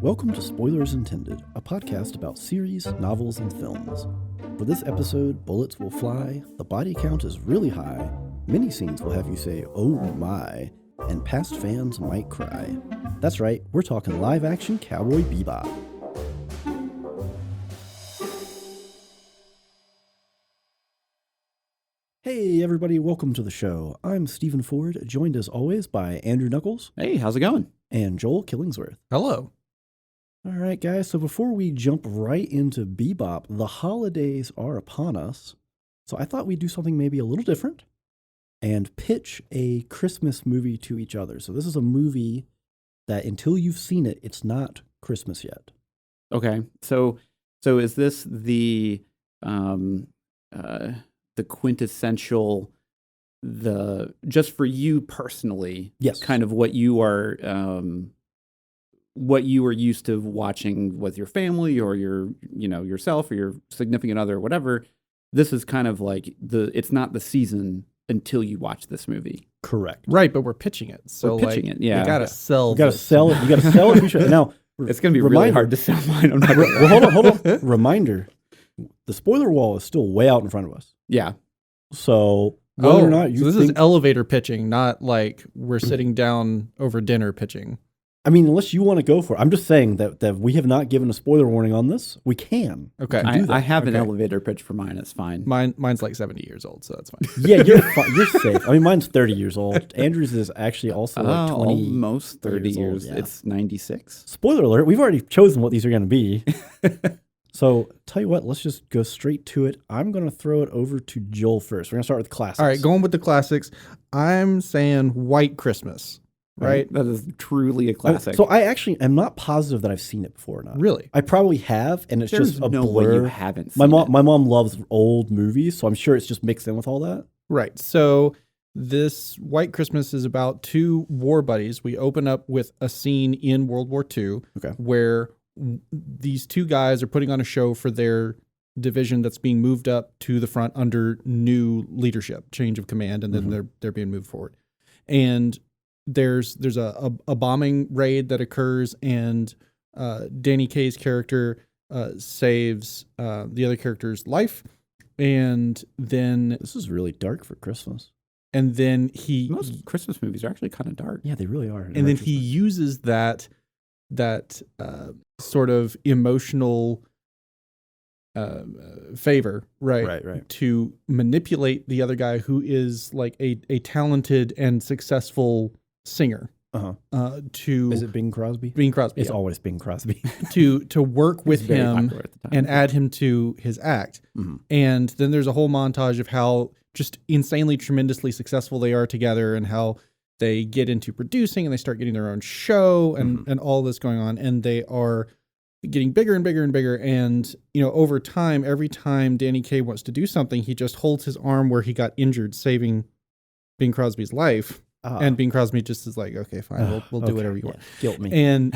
Welcome to Spoilers Intended, a podcast about series, novels, and films. For this episode, bullets will fly, the body count is really high, many scenes will have you say, oh my, and past fans might cry. That's right, we're talking live-action Cowboy Bebop. Hey everybody, welcome to the show. I'm Stephen Ford, joined as always by Andrew Knuckles. Hey, how's it going? And Joel Killingsworth. Hello. All right, guys, so before we jump right into Bebop, the holidays are upon us. So I thought we'd do something maybe a little different and pitch a Christmas movie to each other. So this is a movie that until you've seen it, it's not Christmas yet. Okay, so is this the quintessential, just for you personally? Yes. Kind of what you are used to watching with your family or yourself or your significant other or whatever. This is kind of like it's not the season until you watch this movie. Correct. Right, but we're pitching it. So we're pitching it. Yeah. You gotta sell. You gotta sell it. You gotta sell it. Now it's gonna be really hard to sell mine. I'm not well, hold on. Reminder: the spoiler wall is still way out in front of us. Yeah. So whether or not you this is elevator pitching, not like we're sitting down over dinner pitching. I mean, unless you want to go for it. I'm just saying that we have not given a spoiler warning on this. We can. Okay. I have an elevator pitch for mine. It's fine. Mine's like 70 years old, so that's fine. Yeah, you're fine. You're safe. I mean, mine's 30 years old. Andrew's is actually also like 20. Almost 30 years. Old, yeah. It's 96. Spoiler alert, we've already chosen what these are going to be. So, tell you what, let's just go straight to it. I'm going to throw it over to Joel first. We're going to start with the classics. All right, going with the classics. I'm saying White Christmas, right? That is truly a classic. So, I actually am not positive that I've seen it before or not. Really? I probably have, and it's There's just a no blur. way you haven't My seen it. mom loves old movies, so I'm sure it's just mixed in with all that. Right. So this White Christmas is about two war buddies. We open up with a scene in World War II where these two guys are putting on a show for their division that's being moved up to the front under new leadership, change of command, and then they're being moved forward. And there's a bombing raid that occurs, and Danny Kaye's character saves the other character's life, and then This is really dark for Christmas. and then Most Christmas movies are actually kind of dark. Yeah, they really are. and then he uses that sort of emotional favor, Right. to manipulate the other guy who is like a talented and successful singer. To Is it Bing Crosby? Bing Crosby. It's always Bing Crosby. to work with It's very him popular at the time. and add him to his act. And then there's a whole montage of how just insanely tremendously successful they are together, and how they get into producing and they start getting their own show and all this going on, and they are getting bigger and bigger and bigger. And, over time, every time Danny Kaye wants to do something, he just holds his arm where he got injured, saving Bing Crosby's life. And Bing Crosby just is like, okay, fine, we'll do whatever you want. Guilt me. And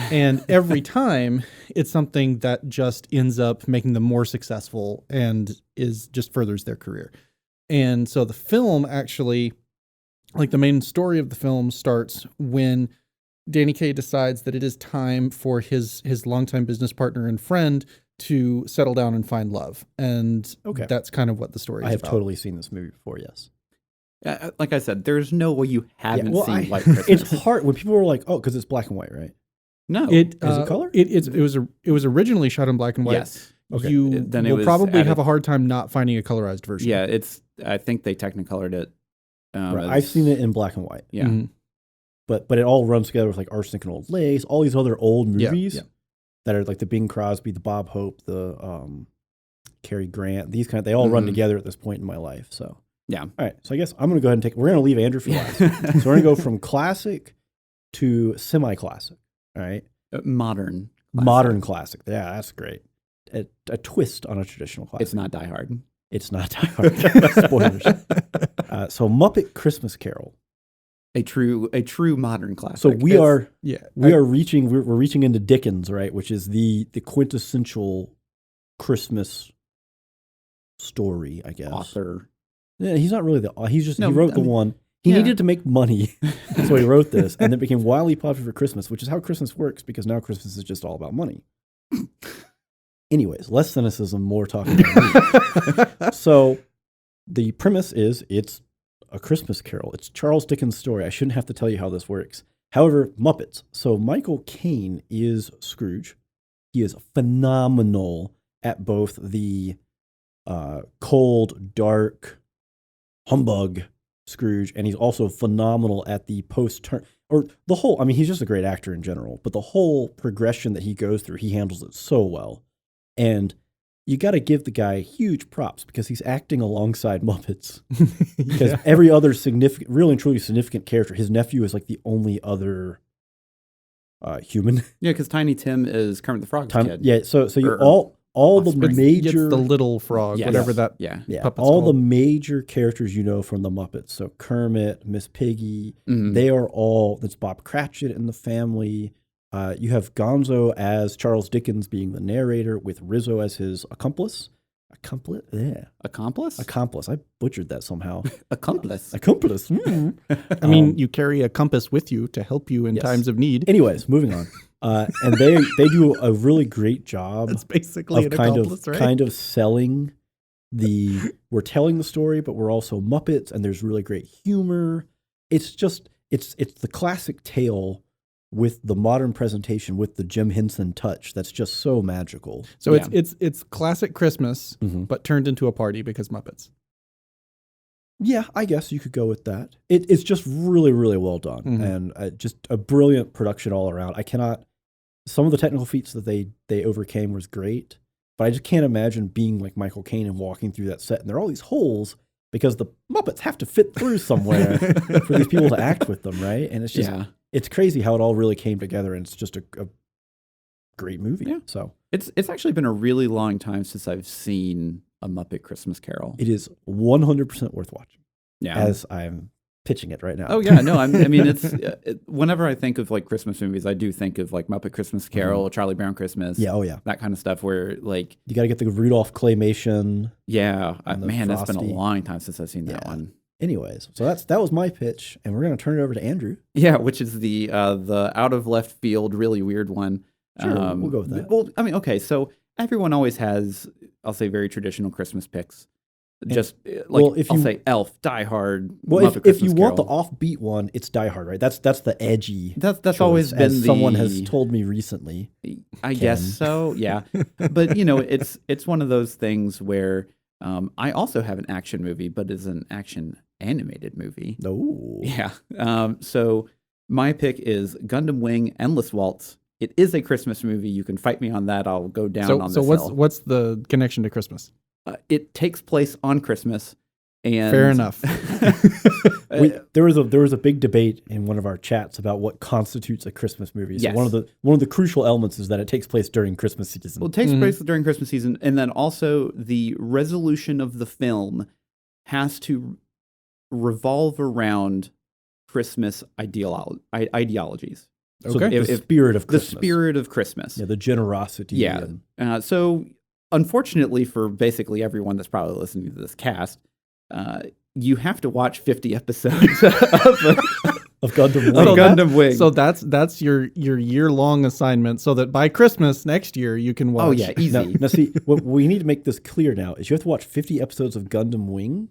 every time it's something that just ends up making them more successful and just furthers their career. And so the film actually, like the main story of the film starts when Danny Kaye decides that it is time for his longtime business partner and friend to settle down and find love. And that's kind of what the story is about. I have totally seen this movie before, yes. Like I said, there's no way you haven't seen White Christmas. It's hard when people are like, oh, because it's black and white, right? No. Is it color? It was originally shot in black and white. Yes. Okay. You Then it will was probably added- have a hard time not finding a colorized version. Yeah, I think they technicolored it. Right. I've seen it in black and white. Yeah. Mhm. But it all runs together with like Arsenic and Old Lace, all these other old movies yeah. that are like the Bing Crosby, the Bob Hope, the Cary Grant, they all run together at this point in my life. So Yeah. all right. So I guess I'm going to go ahead and we're going to leave Andrew for last. So we're going to go from classic to semi-classic. All right. Modern. Modern classic. Yeah, that's great. A twist on a traditional classic. It's not Die Hard. It's not Die Hard. Spoilers. So Muppet Christmas Carol. A true modern classic. So we're reaching into Dickens, right? Which is the quintessential Christmas story, I guess. Author. Yeah, he's not really he wrote the one. He needed to make money, so he wrote this, and it became wildly popular for Christmas, which is how Christmas works, because now Christmas is just all about money. Anyways, less cynicism, more talking about me. So the premise is it's a Christmas Carol. It's Charles Dickens' story. I shouldn't have to tell you how this works. However, Muppets. So Michael Caine is Scrooge. He is phenomenal at both the cold, dark, humbug Scrooge, and he's also phenomenal at the post-turn, or the whole, I mean, he's just a great actor in general, but the whole progression that he goes through, he handles it so well. And you got to give the guy huge props because he's acting alongside Muppets. Because every other significant, really and truly significant character, his nephew is like the only other human. Yeah, because Tiny Tim is Kermit the Frog's kid. Yeah, so you all the major, the little frog, whatever that. Yeah, all called. The major characters you know from the Muppets. So Kermit, Miss Piggy, they are all. That's Bob Cratchit in the family. You have Gonzo as Charles Dickens being the narrator, with Rizzo as his accomplice. Accomplice. I butchered that somehow. Accomplice. I mean, you carry a compass with you to help you in times of need. Anyways, moving on. And they do a really great job. It's basically an accomplice, right? Kind of selling we're telling the story, but we're also Muppets, and there's really great humor. It's the classic tale with the modern presentation, with the Jim Henson touch. That's just so magical. So it's classic Christmas, but turned into a party because Muppets. Yeah, I guess you could go with that. It's just really, really well done, and just a brilliant production all around. Some of the technical feats that they overcame was great, but I just can't imagine being like Michael Caine and walking through that set, and there are all these holes because the Muppets have to fit through somewhere for these people to act with them, right? And it's just it's crazy how it all really came together, and it's just a great movie. Yeah. So it's actually been a really long time since I've seen a Muppet Christmas Carol. It is 100% worth watching. Yeah, as I'm pitching it right now. Oh yeah, no, I mean it's whenever I think of like Christmas movies, I do think of like Muppet Christmas Carol, Charlie Brown Christmas. Yeah, oh yeah, that kind of stuff where like you got to get the Rudolph claymation. Yeah, man, it's been a long time since I've seen that one. Anyways, so that was my pitch, and we're going to turn it over to Andrew. Yeah, which is the out of left field, really weird one. Sure, we'll go with that. Well, I mean, okay, so everyone always has, I'll say, very traditional Christmas picks. Just I'll say Elf, Die Hard. Well, if you want the offbeat one, it's Die Hard, right? That's the edgy. That's choice, always been someone has told me recently. I guess so, yeah. But it's one of those things where I also have an action movie, but it's an action animated movie. No. Yeah. So my pick is Gundam Wing: Endless Waltz. It is a Christmas movie. You can fight me on that. I'll go down on this hill. So what's the connection to Christmas? It takes place on Christmas, and fair enough. There was a big debate in one of our chats about what constitutes a Christmas movie. So one of the crucial elements is that it takes place during Christmas season. Well, it takes place during Christmas season, and then also the resolution of the film has to revolve around Christmas ideologies. Okay, the spirit of Christmas. The spirit of Christmas. Yeah, the generosity. Yeah. So unfortunately for basically everyone that's probably listening to this cast, you have to watch 50 episodes of Gundam Wing. Gundam Wing. So that's your year-long assignment, so that by Christmas next year you can watch. Oh yeah, easy. Now see, what we need to make this clear now is you have to watch 50 episodes of Gundam Wing,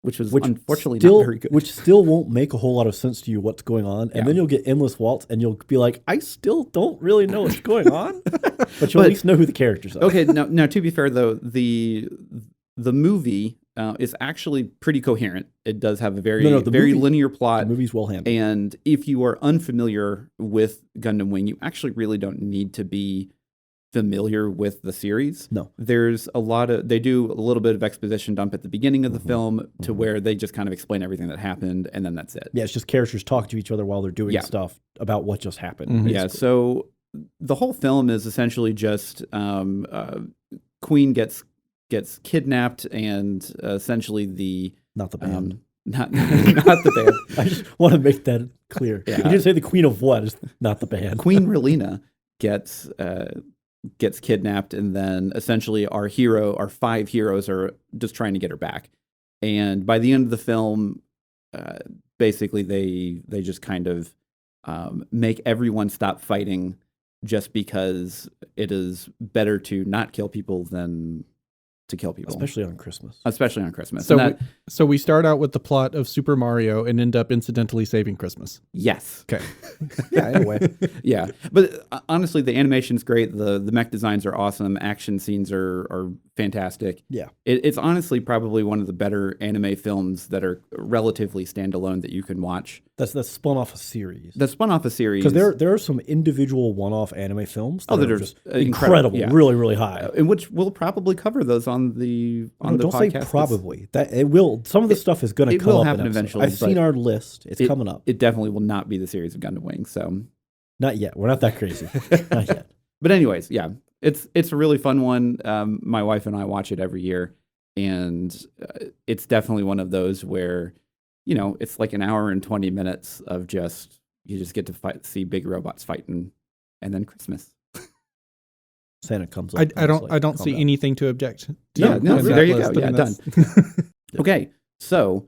which unfortunately not very good. Which still won't make a whole lot of sense to you what's going on, and then you'll get Endless Waltz, and you'll be like, I still don't really know what's going on, but you'll at least know who the characters are. Okay, now to be fair though, the movie is actually pretty coherent. It does have a very linear plot. The movie's well handled. And if you are unfamiliar with Gundam Wing, you actually really don't need to be familiar with the series. No. There's they do a little bit of exposition dump at the beginning of the film to where they just kind of explain everything that happened, and then that's it. Yeah, it's just characters talk to each other while they're doing stuff about what just happened. Yeah, so the whole film is essentially just Queen gets kidnapped, and essentially not the band. Not the band. I just want to make that clear. Yeah. You didn't say the Queen of what? It's not the band. Queen Relina gets kidnapped, and then essentially our 5 heroes are just trying to get her back. And by the end of the film, basically they just kind of make everyone stop fighting just because it is better to not kill people than to kill people, especially on Christmas. So we start out with the plot of Super Mario and end up incidentally saving Christmas. Yes. Okay. Yeah, in a way. Yeah, but honestly, the animation's great. The mech designs are awesome. Action scenes are fantastic. Yeah. It's honestly probably one of the better anime films that are relatively standalone that you can watch. That's spun off a series. That's spun off a series. Because there are some individual one-off anime films that are just incredible, yeah. really, really high. In which we'll probably cover those on the don't podcast. Say probably. That it will. Some of the stuff is going to come will up happen in eventually. I've seen our list. It's coming up. It definitely will not be the series of Gundam Wing. So not yet. We're not that crazy. Not yet. But anyways, yeah, it's a really fun one. My wife and I watch it every year, and it's definitely one of those where, you know, it's like an hour and 20 minutes of you just get to see big robots fighting, and then Christmas. Santa comes up. I don't see anything to object to. Yeah, there you go. Yeah, done. Okay, so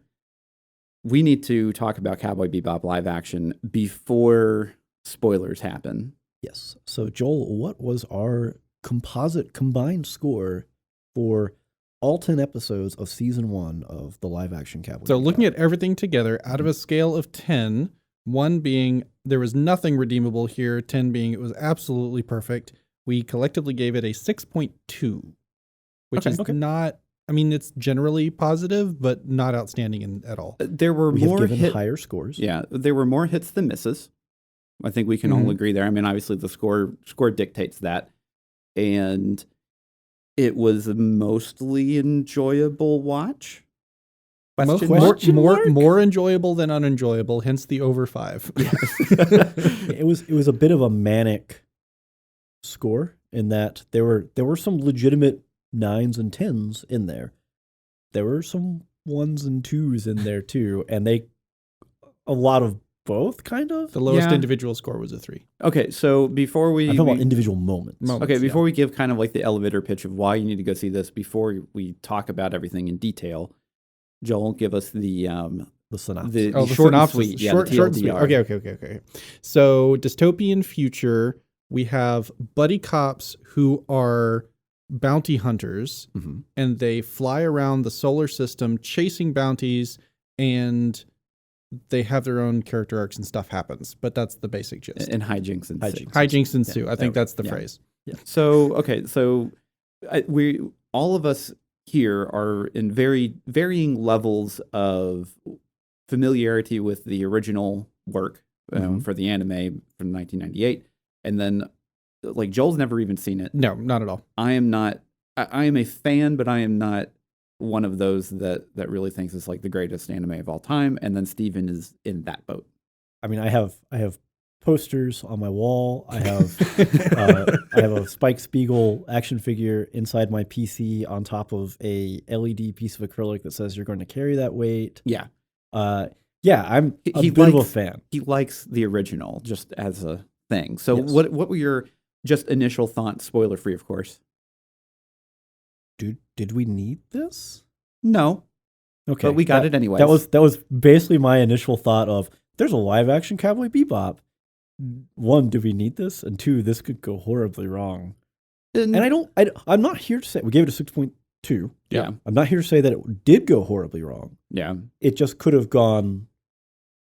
we need to talk about Cowboy Bebop live action before spoilers happen. Yes. So Joel, what was our composite combined score for all 10 episodes of season 1 of the live action Cowboy So Bebop? looking at everything together, out of a scale of 10, 1 being there was nothing redeemable here, 10 being it was absolutely perfect, we collectively gave it a 6.2, which is not, I mean, it's generally positive, but not outstanding at all. There were we more have given higher scores. Yeah, there were more hits than misses. I think we can all agree there. I mean, obviously the score dictates that, and it was a mostly enjoyable watch. More enjoyable than unenjoyable, hence the over 5. Yes. It was a bit of a manic score in that there were some legitimate 9s and 10s in there. There were some 1s and 2s in there too, and a lot of both, kind of. The lowest individual score was a 3. Okay, so before we... I'm talking about individual moments. Okay, before we give kind of like the elevator pitch of why you need to go see this, before we talk about everything in detail, Joel, give us the synopsis. The short synopsis. And sweet. Short and sweet. Okay. So, dystopian future, we have buddy cops who are bounty hunters, and they fly around the solar system chasing bounties, and they have their own character arcs and stuff happens, but that's the basic gist. And hijinks ensue. Hijinks ensue. I think that's the phrase. Yeah. So we all of us here are in very varying levels of familiarity with the original work for the anime from 1998, and then like Joel's never even seen it. No, not at all. I am not. I am a fan, but I am not one of those that really thinks it's like the greatest anime of all time, and then Steven is in that boat. I mean, I have posters on my wall. I have a Spike Spiegel action figure inside my PC on top of a LED piece of acrylic that says you're going to carry that weight. Yeah. I'm a bit of a fan. He likes the original just as a thing. So Yes. what were your just initial thoughts, spoiler free, of course? Dude, did we need this? No. Okay. But we got it anyway. That was basically my initial thought of, there's a live action Cowboy Bebop. 1, do we need this? And 2, this could go horribly wrong. And I'm not here to say, we gave it a 6.2. Yeah. I'm not here to say that it did go horribly wrong. Yeah. It just could have gone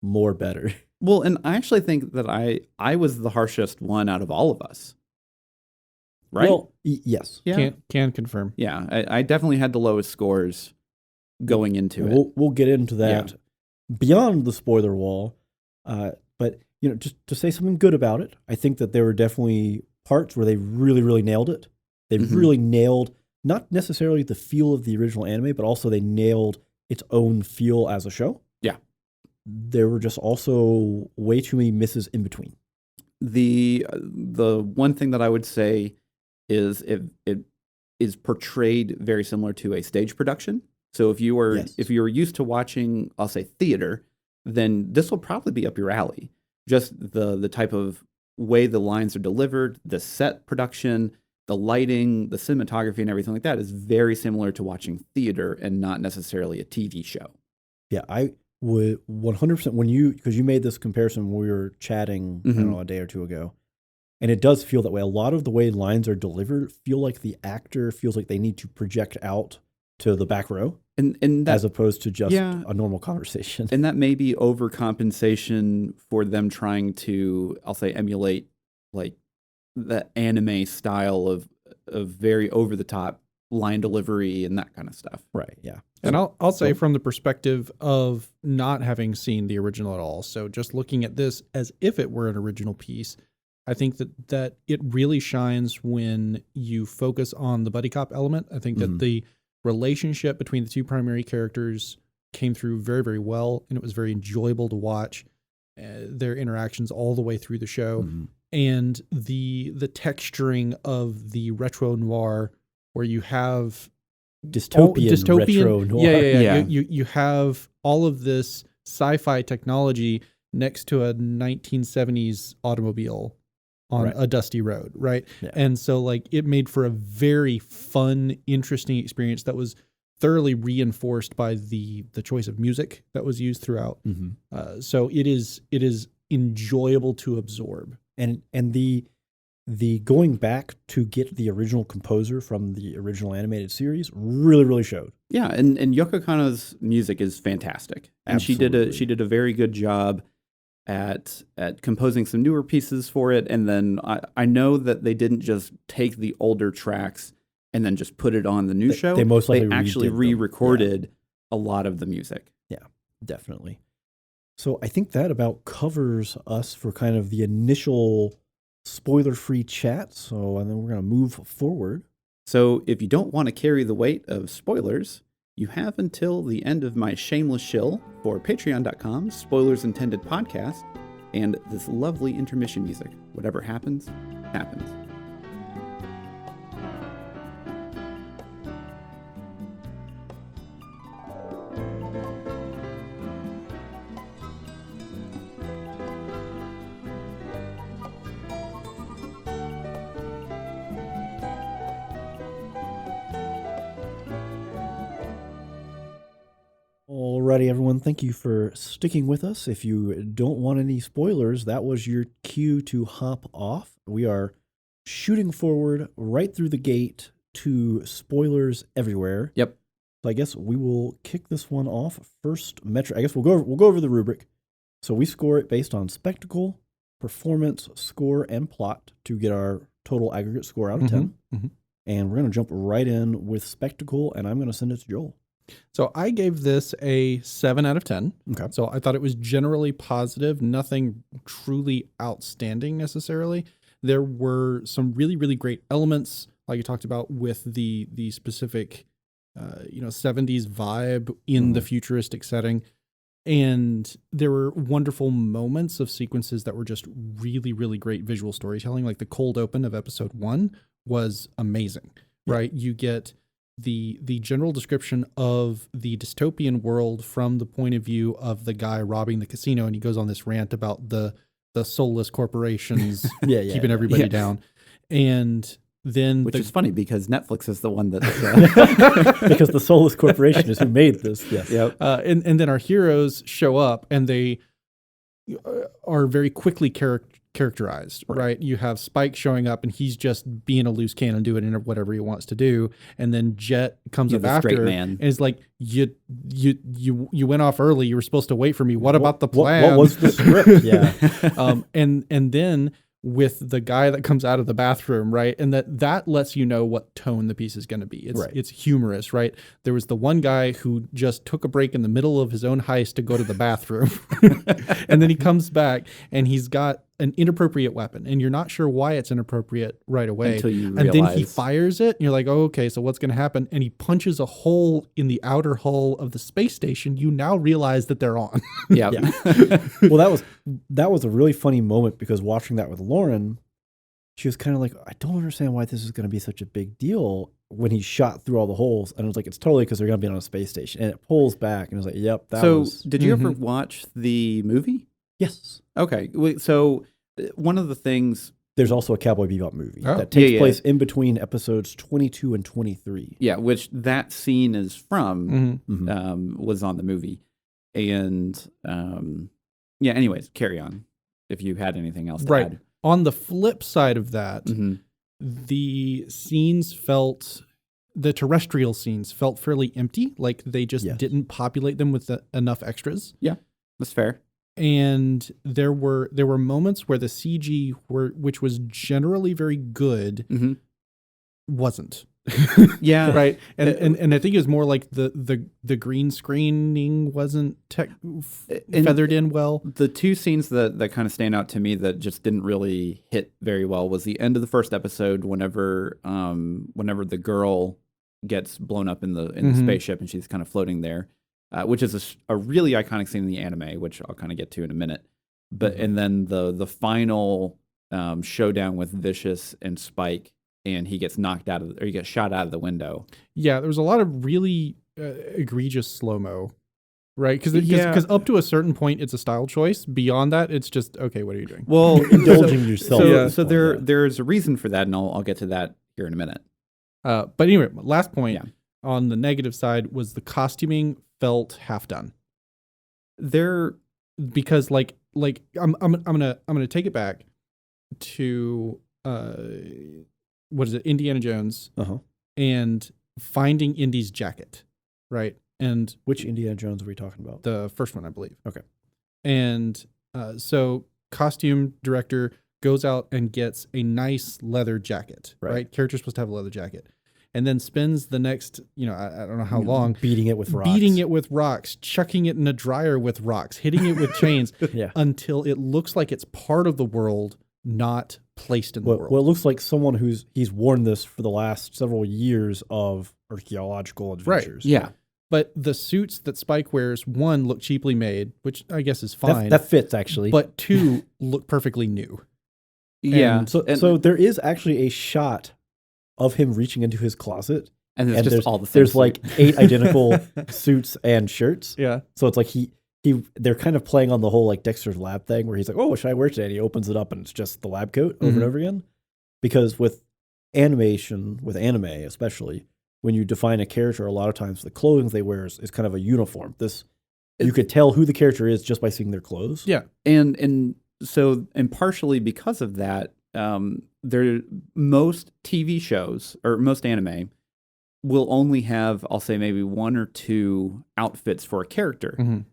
more better. Well, and I actually think that I was the harshest one out of all of us. Right? Well, yes. Yeah. Can confirm. Yeah. I definitely had the lowest scores going into it. We'll get into that beyond the spoiler wall. But just to say something good about it, I think that there were definitely parts where they really, really nailed it. They really nailed not necessarily the feel of the original anime, but also they nailed its own feel as a show. Yeah. There were just also way too many misses in between. The one thing that I would say is it is portrayed very similar to a stage production. So if you were used to watching, I'll say, theater, then this will probably be up your alley. Just the type of way the lines are delivered, the set production, the lighting, the cinematography, and everything like that is very similar to watching theater and not necessarily a TV show. Yeah, would 100% because you made this comparison when we were chatting, I don't know, a day or two ago. And it does feel that way. A lot of the way lines are delivered feel like the actor feels like they need to project out to the back row, and that, as opposed to just a normal conversation. And that may be overcompensation for them trying to, I'll say, emulate like the anime style of very over the top line delivery and that kind of stuff. Right. Yeah. And I'll say from the perspective of not having seen the original at all, so just looking at this as if it were an original piece, I think that it really shines when you focus on the buddy cop element. I think that the relationship between the two primary characters came through very, very well, and it was very enjoyable to watch their interactions all the way through the show. And the texturing of the retro noir, where you have dystopian retro noir. Yeah. You have all of this sci-fi technology next to a 1970s automobile on a dusty road, right? Yeah. And so like it made for a very fun, interesting experience that was thoroughly reinforced by the choice of music that was used throughout. So it is enjoyable to absorb. And the going back to get the original composer from the original animated series really, really showed. Yeah, and Yoko Kanno's music is fantastic. And Absolutely. she did a very good job at composing some newer pieces for it. And then I know that they didn't just take the older tracks and then just put it on the new show. They most likely actually re-recorded a lot of the music. Yeah, definitely. So I think that about covers us for kind of the initial spoiler-free chat. So and then we're going to move forward. So if you don't want to carry the weight of spoilers, you have until the end of my shameless shill for patreon.com, Spoilers Intended podcast, and this lovely intermission music. Whatever happens, happens. Alrighty, everyone. Thank you for sticking with us. If you don't want any spoilers, that was your cue to hop off. We are shooting forward right through the gate to spoilers everywhere. Yep. So I guess we will kick this one off. First metric. I guess we'll go over the rubric. So we score it based on spectacle, performance, score, and plot to get our total aggregate score out of 10. And we're going to jump right in with spectacle, and I'm going to send it to Joel. So I gave this a 7 out of 10. Okay. So I thought it was generally positive, nothing truly outstanding necessarily. There were some really, really great elements, like you talked about with the specific, 70s vibe in the futuristic setting. And there were wonderful moments of sequences that were just really, really great visual storytelling. Like the cold open of episode 1 was amazing, right? You get the general description of the dystopian world from the point of view of the guy robbing the casino, and he goes on this rant about the soulless corporations keeping everybody down. And then which is funny because Netflix is the one that because the soulless corporation is who made this. Yes. Yep. And then our heroes show up, and they are very quickly characterized, right? You have Spike showing up, and he's just being a loose cannon, doing whatever he wants to do. And then Jet comes up after and is like, you went off early. You were supposed to wait for me. What about the plan? What was the script? Yeah. And then with the guy that comes out of the bathroom, right? And that lets you know what tone the piece is going to be. It's humorous, right? There was the one guy who just took a break in the middle of his own heist to go to the bathroom. And then he comes back and he's got an inappropriate weapon, and you're not sure why it's inappropriate right away. Until you realize. And then he fires it, and you're like, oh, okay, so what's going to happen? And he punches a hole in the outer hull of the space station. You now realize that they're on. Yeah. Well, that was a really funny moment, because watching that with Lauren, she was kind of like, I don't understand why this is going to be such a big deal when he shot through all the holes. And I was like, it's totally because they're going to be on a space station. And it pulls back, and I was like, yep, that was... So did you ever watch the movie? Yes. Okay. So one of the things... There's also a Cowboy Bebop movie that takes place in between episodes 22 and 23. Yeah, which that scene is from, was on the movie. And yeah, anyways, carry on if you had anything else to add. On the flip side of that, Mm-hmm. the terrestrial scenes felt fairly empty. Like they just didn't populate them with enough extras. Yeah, that's fair. And there were moments where the CG which was generally very good, wasn't. Yeah. Right. And I think it was more like the green screening wasn't feathered in well. The two scenes that kind of stand out to me that just didn't really hit very well was the end of the first episode whenever the girl gets blown up in the spaceship and she's kind of floating there, which is a really iconic scene in the anime, which I'll kind of get to in a minute. But and then the final showdown with Vicious and Spike, and he gets he gets shot out of the window. Yeah, there was a lot of really egregious slow-mo, right? Because up to a certain point, it's a style choice. Beyond that, it's just, okay, what are you doing? Well, indulging yourself. So there's a reason for that, and I'll get to that here in a minute. But anyway, last point on the negative side was the costuming felt half done. Because like I'm gonna take it back to what is it, Indiana Jones, and finding Indy's jacket, right? And which Indiana Jones are we talking about? The first one, I believe. Okay. And so costume director goes out and gets a nice leather jacket, right? Character's supposed to have a leather jacket. And then spends the next, I don't know how long, beating it with rocks, chucking it in a dryer with rocks, hitting it with chains, until it looks like it's part of the world, not placed in the world. Well, it looks like someone he's worn this for the last several years of archaeological adventures. Right. Yeah. But the suits that Spike wears, one, look cheaply made, which I guess is fine. That fits, actually. But two, look perfectly new. Yeah. So there is actually a shot of him reaching into his closet, and there's all the same. There's like 8 identical suits and shirts. Yeah. So it's like they're kind of playing on the whole like Dexter's Lab thing, where he's like, "Oh, what should I wear today?" And he opens it up, and it's just the lab coat over and over again. Because with anime especially, when you define a character, a lot of times the clothing they wear is kind of a uniform. You could tell who the character is just by seeing their clothes. Yeah, and partially because of that. Most TV shows or most anime will only have, I'll say, maybe 1 or 2 outfits for a character,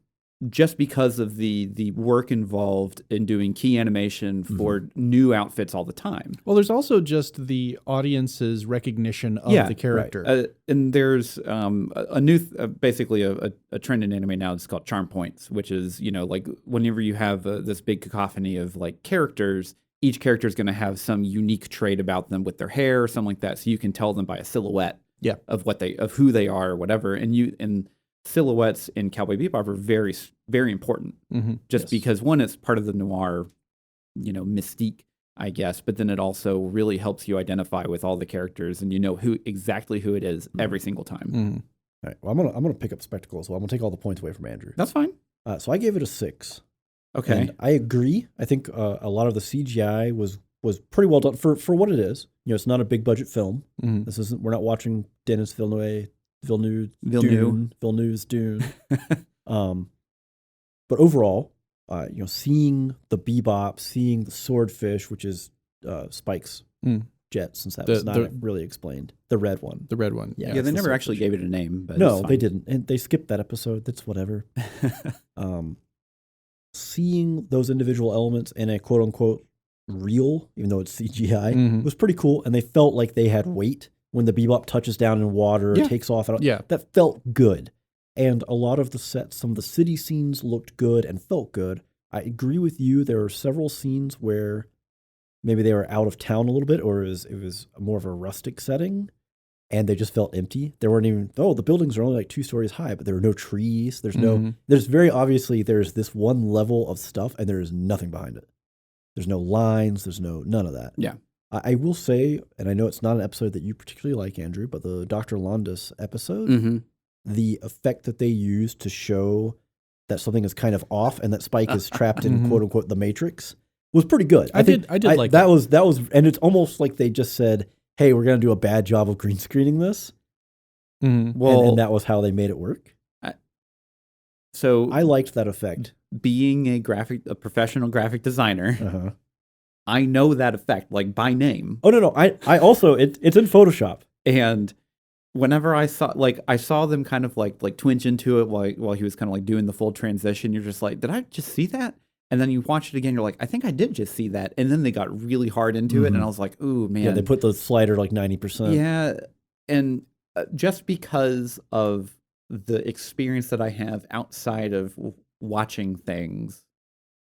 just because of the work involved in doing key animation for new outfits all the time. Well, there's also just the audience's recognition of the character. Right. And there's a new, basically a trend in anime now that's called charm points, which is, like whenever you have this big cacophony of like characters, each character is going to have some unique trait about them with their hair or something like that. So you can tell them by a silhouette of who they are or whatever. And silhouettes in Cowboy Bebop are very, very important. Because one, it's part of the noir, mystique, I guess. But then it also really helps you identify with all the characters, and exactly who it is every single time. All right. Well, I'm gonna pick up Spectacle as well. I'm gonna take all the points away from Andrew. That's fine. So I gave it a 6. Okay. And I agree. I think a lot of the CGI was pretty well done for what it is. It's not a big budget film. We're not watching Denis Villeneuve's Dune. But overall, seeing the Bebop, seeing the swordfish, which is Spike's jet, since that was not really explained. The red one. Yeah, they never actually gave it a name. But no, they didn't, and they skipped that episode. That's whatever. Seeing those individual elements in a quote unquote real, even though it's CGI, was pretty cool. And they felt like they had weight when the Bebop touches down in water, takes off. That felt good. And a lot of the sets, some of the city scenes looked good and felt good. I agree with you. There were several scenes where maybe they were out of town a little bit, or it was more of a rustic setting, and they just felt empty. There weren't even, the buildings are only like 2 stories high, but there were no trees. There's very obviously, there's this one level of stuff, and there is nothing behind it. There's no lines, none of that. Yeah. I will say, and I know it's not an episode that you particularly like, Andrew, but the Dr. Londas episode, the effect that they used to show that something is kind of off and that Spike is trapped in quote unquote the Matrix was pretty good. I did like that. That was, and it's almost like they just said, "Hey, we're going to do a bad job of green screening this." Well, and that was how they made it work. So I liked that effect. Being a professional graphic designer, I know that effect like by name. Oh no, I also it's in Photoshop. And whenever I saw them kind of like twinge into it while he was kind of like doing the full transition, you're just like, did I just see that? And then you watch it again, you're like, I think I did just see that. And then they got really hard into it, and I was like, ooh, man. Yeah, they put the slider like 90%. Yeah, and just because of the experience that I have outside of watching things,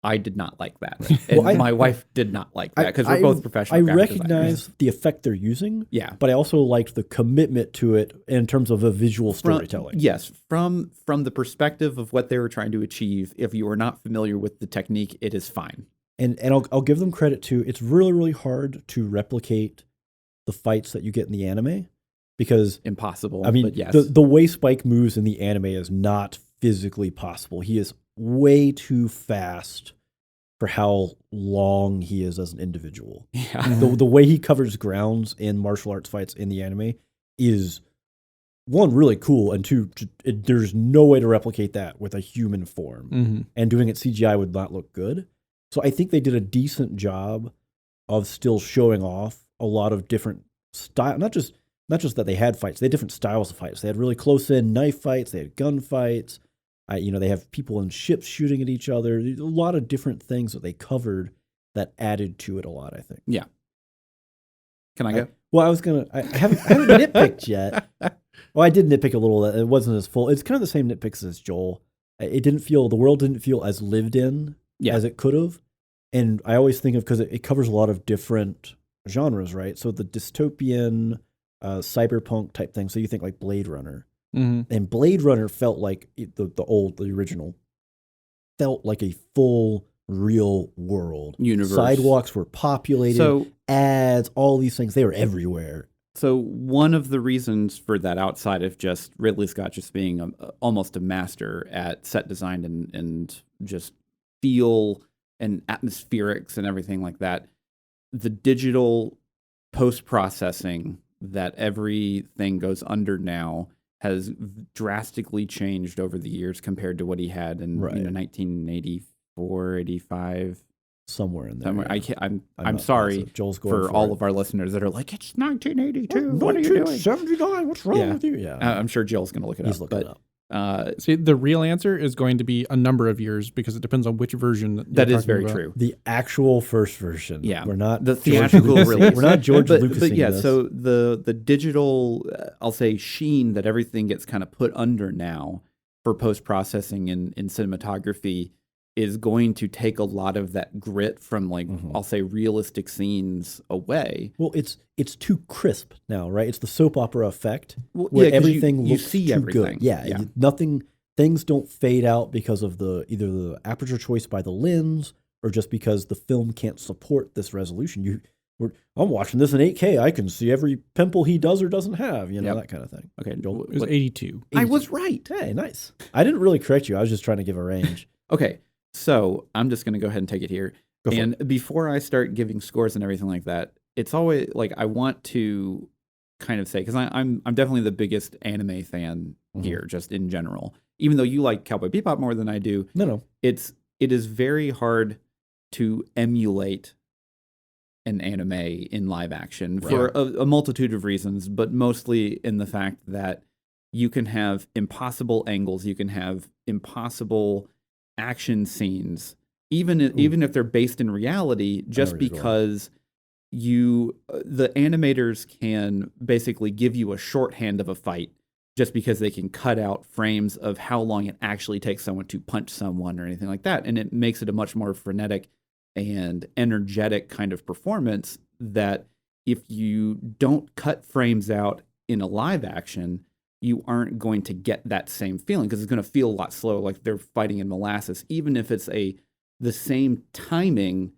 I did not like that. And my wife did not like that because we're both professional graphic designers. I recognize the effect they're using, but I also liked the commitment to it in terms of a visual storytelling. Yes, from the perspective of what they were trying to achieve, if you are not familiar with the technique, it is fine. And I'll give them credit too. It's really, really hard to replicate the fights that you get in the anime because impossible. I mean, but yes. the way Spike moves in the anime is not physically possible. He is way too fast for how long he is as an individual. Yeah. The way he covers grounds in martial arts fights in the anime is, one, really cool, and two, there's no way to replicate that with a human form. And doing it CGI would not look good. So I think they did a decent job of still showing off a lot of different style, not just that they had fights, they had different styles of fights. They had really close-in knife fights, they had gun fights. They have people in ships shooting at each other. There's a lot of different things that they covered that added to it a lot, I think. Yeah. Can I go? I haven't nitpicked yet. Well, I did nitpick a little. It wasn't as full. It's kind of the same nitpicks as Joel. The world didn't feel as lived in as it could have. And I always think of, because it covers a lot of different genres, right? So the dystopian, cyberpunk type thing. So you think like Blade Runner. And Blade Runner felt like the original, felt like a full real world universe. Sidewalks were populated, ads, all these things, they were everywhere. So one of the reasons for that, outside of just Ridley Scott just being almost a master at set design and just feel and atmospherics and everything like that, the digital post-processing that everything goes under now has drastically changed over the years compared to what he had in 1984, 85. Somewhere in there. I'm sorry for all of our listeners that are like, it's 1982. What are you doing? 1979. What's wrong with you? Yeah. I'm sure Jill's going to look it up. He's looking it up. See, the real answer is going to be a number of years because it depends on which version. That is very true. The actual first version. Yeah, we're not the theatrical release. We're not George Lucas. But yeah, so the digital, I'll say, sheen that everything gets kind of put under now for post processing in cinematography is going to take a lot of that grit from, like, I'll say, realistic scenes away. Well, it's too crisp now, right? It's the soap opera effect where everything looks too everything. Good. Yeah, things don't fade out because of either the aperture choice by the lens or just because the film can't support this resolution. I'm watching this in 8K. I can see every pimple he does or doesn't have, that kind of thing. Okay, Joel, it was 82. I was right. Hey, nice. I didn't really correct you. I was just trying to give a range. Okay. So I'm just going to go ahead and take it here. And before I start giving scores and everything like that, it's always like I want to kind of say, because I'm definitely the biggest anime fan here, just in general. Even though you like Cowboy Bebop more than I do, it is very hard to emulate an anime in live action for a multitude of reasons, but mostly in the fact that you can have impossible angles, you can have impossible action scenes, even if they're based in reality, just because the animators can basically give you a shorthand of a fight just because they can cut out frames of how long it actually takes someone to punch someone or anything like that, and it makes it a much more frenetic and energetic kind of performance that if you don't cut frames out in a live action, you aren't going to get that same feeling because it's going to feel a lot slower, like they're fighting in molasses, even if it's the same timing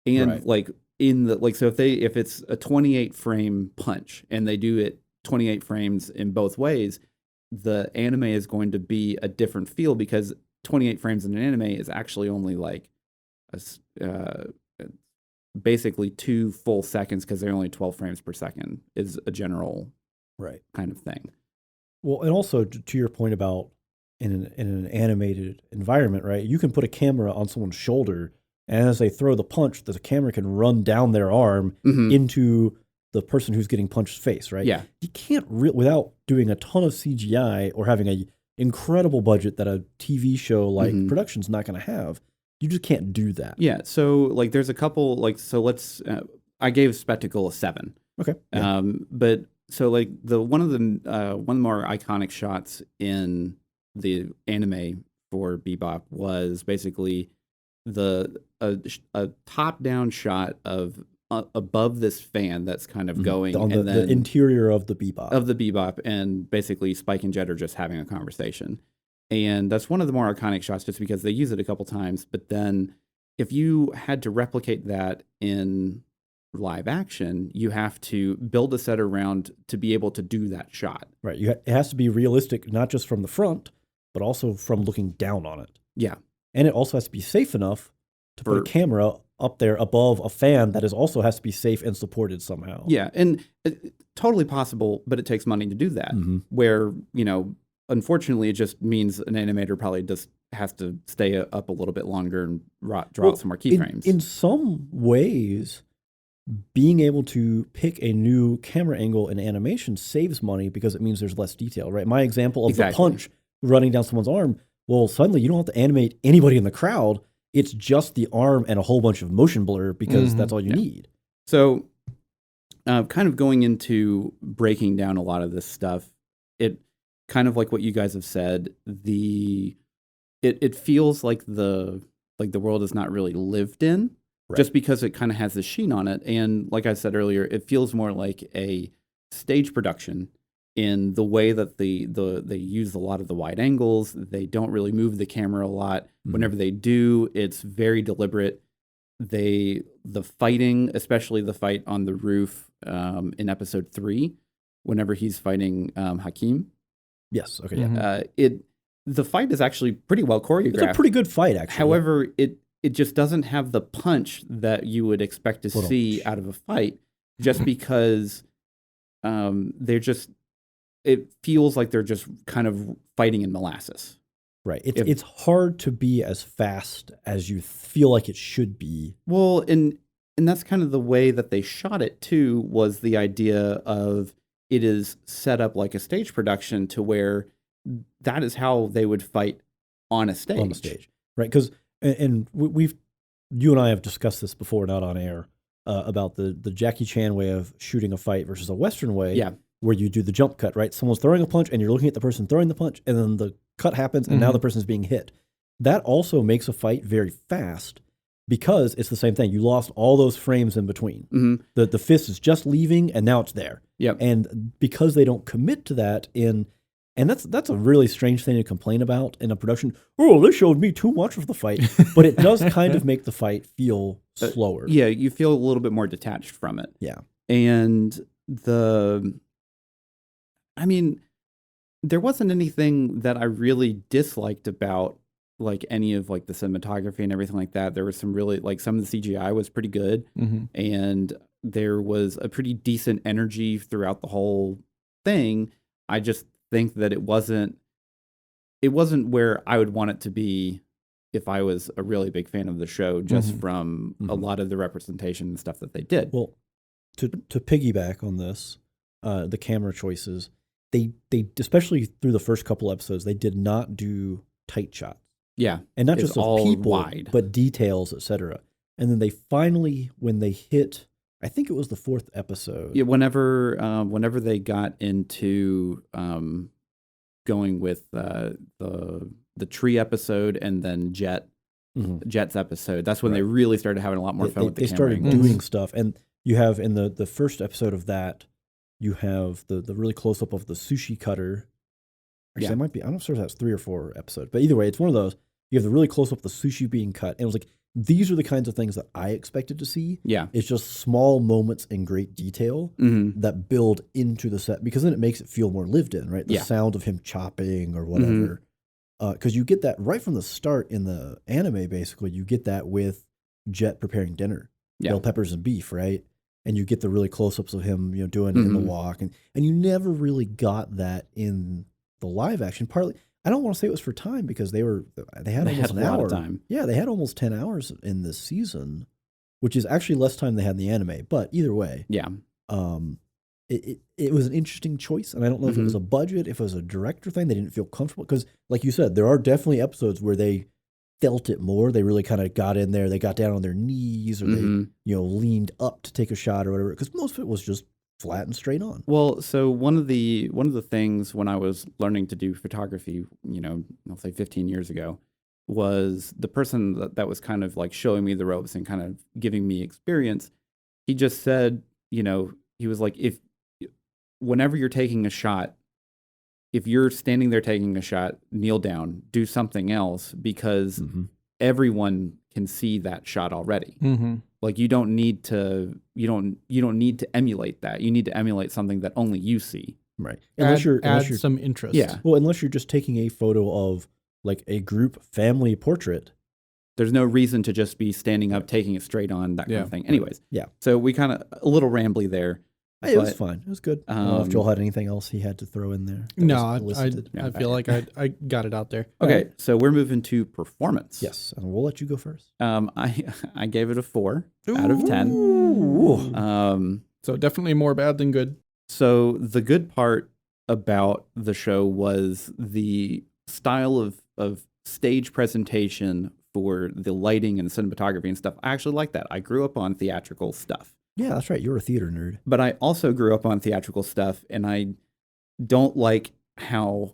and so if it's a 28 frame punch and they do it 28 frames in both ways, the anime is going to be a different feel because 28 frames in an anime is actually only like basically 2 full seconds because they're only 12 frames per second is a general kind of thing. Well, and also to your point about in an animated environment, right? You can put a camera on someone's shoulder, and as they throw the punch, the camera can run down their arm into the person who's getting punched face, right? Yeah. You can't without doing a ton of CGI or having a incredible budget that a TV show like production's not going to have. You just can't do that. Yeah. So like, there's a couple let's. I gave Spectacle a 7. Okay. Yeah. But so like one of the more iconic shots in the anime for Bebop was basically a top down shot of above this fan that's kind of going on and the interior of the Bebop. And basically Spike and Jet are just having a conversation. And that's one of the more iconic shots just because they use it a couple times. But then if you had to replicate that in live action, you have to build a set around to be able to do that shot. Right. It has to be realistic, not just from the front, but also from looking down on it. Yeah. And it also has to be safe enough to put a camera up there above a fan that also has to be safe and supported somehow. Yeah. And totally possible, but it takes money to do that. Where, unfortunately, it just means an animator probably just has to stay up a little bit longer and draw out some more keyframes. In some ways, being able to pick a new camera angle in animation saves money because it means there's less detail, right? My example of the punch running down someone's arm, well, suddenly you don't have to animate anybody in the crowd. It's just the arm and a whole bunch of motion blur because that's all you need. So kind of going into breaking down a lot of this stuff, it kind of like what you guys have said, it feels like the world is not really lived in. Right. Just because it kind of has the sheen on it. And like I said earlier, it feels more like a stage production in the way that they use a lot of the wide angles. They don't really move the camera a lot. Whenever they do, it's very deliberate. The fighting, especially the fight on the roof in episode 3, whenever he's fighting Hakim. Yes. Okay. Yeah. The fight is actually pretty well choreographed. It's a pretty good fight, actually. However, it just doesn't have the punch that you would expect to see out of a fight, just because it feels like they're just kind of fighting in molasses. Right. It's hard to be as fast as you feel like it should be. Well, and that's kind of the way that they shot it too, was the idea of it is set up like a stage production to where that is how they would fight on a stage. On a stage. Right. Because and you and I have discussed this before, not on air, about the Jackie Chan way of shooting a fight versus a Western way, where you do the jump cut, right? Someone's throwing a punch, and you're looking at the person throwing the punch, and then the cut happens, and now the person's being hit. That also makes a fight very fast because it's the same thing. You lost all those frames in between. The fist is just leaving, and now it's there. Yep. And because they don't commit to that and that's a really strange thing to complain about in a production. Oh, they showed me too much of the fight. But it does kind of make the fight feel slower. Yeah, you feel a little bit more detached from it. Yeah. And there wasn't anything that I really disliked about like any of like the cinematography and everything like that. There was some really, like, some of the CGI was pretty good. And there was a pretty decent energy throughout the whole thing. I just think that it wasn't where I would want it to be if I was a really big fan of the show, just from a lot of the representation and stuff that they did. Well, to piggyback on this, the camera choices, they especially through the first couple episodes, they did not do tight shots. Yeah. And not just of people, wide, but details, etc. And then they finally, when they hit, I think it was the 4th episode. Yeah, whenever they got into going with the tree episode and then Jet's episode, that's when they really started having a lot more fun with the camera. They started doing stuff. And you have in the first episode of that, you have the really close up of the sushi cutter. Actually, that might be, I'm not sure if that's 3 or 4 episodes, but either way, it's one of those. You have the really close up of the sushi being cut. And it was like, these are the kinds of things that I expected to see. Yeah. It's just small moments in great detail that build into the set, because then it makes it feel more lived in, right? The sound of him chopping or whatever. Because you get that right from the start in the anime, basically. You get that with Jet preparing dinner. Bell peppers and beef, right? And you get the really close-ups of him, doing it in the walk. And you never really got that in the live action. Partly, I don't want to say it was for time because they had almost an a lot hour. of time. Yeah, they had almost 10 hours in this season, which is actually less time they had in the anime. But either way, Yeah. It was an interesting choice, and I don't know if it was a budget, if it was a director thing. They didn't feel comfortable because, like you said, there are definitely episodes where they felt it more. They really kind of got in there. They got down on their knees, or they leaned up to take a shot or whatever. Because most of it was just flat and straight on. Well, so one of the things when I was learning to do photography, I'll say 15 years ago, was the person that was kind of like showing me the ropes and kind of giving me experience. He just said, he was like, whenever you're taking a shot, if you're standing there taking a shot, kneel down, do something else, because everyone can see that shot already. Like you don't need to emulate that. You need to emulate something that only you see. Right. Unless you're some interest. Yeah. Well, unless you're just taking a photo of like a group family portrait. There's no reason to just be standing up, taking it straight on, that kind of thing. Anyways. Yeah. So we kind of a little rambly there. It was fine. It was good. I don't know if Joel had anything else he had to throw in there. No, I feel like I got it out there. Okay, so we're moving to performance. Yes, and we'll let you go first. I gave it a 4 out of 10. So definitely more bad than good. So the good part about the show was the style of stage presentation for the lighting and cinematography and stuff. I actually like that. I grew up on theatrical stuff. Yeah, that's right. You're a theater nerd. But I also grew up on theatrical stuff, and I don't like how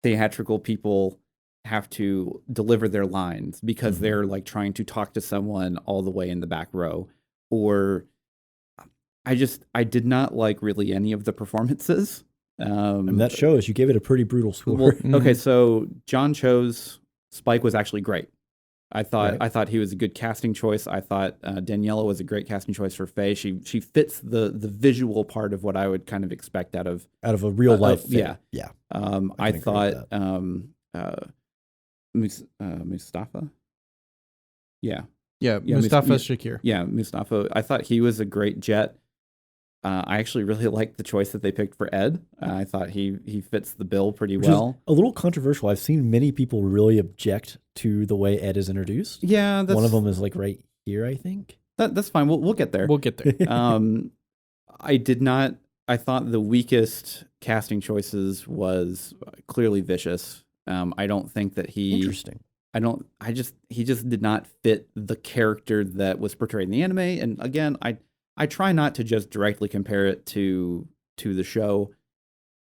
theatrical people have to deliver their lines because they're like trying to talk to someone all the way in the back row. Or I did not like really any of the performances. And that shows you gave it a pretty brutal score. Well, okay, so John Cho's Spike was actually great. I thought he was a good casting choice. I thought Daniela was a great casting choice for Faye. She fits the visual part of what I would kind of expect out of a real life. Yeah. I thought Mustafa. Yeah, Mustafa Shakir. Yeah, Mustafa. I thought he was a great Jet. I actually really liked the choice that they picked for Ed. I thought he fits the bill pretty well. A little controversial. I've seen many people really object to the way Ed is introduced. Yeah, one of them is like right here, I think. That's fine. We'll get there. We'll get there. I thought the weakest casting choices was clearly Vicious. I don't think that he. Interesting. He just did not fit the character that was portrayed in the anime. And again, I try not to just directly compare it to the show,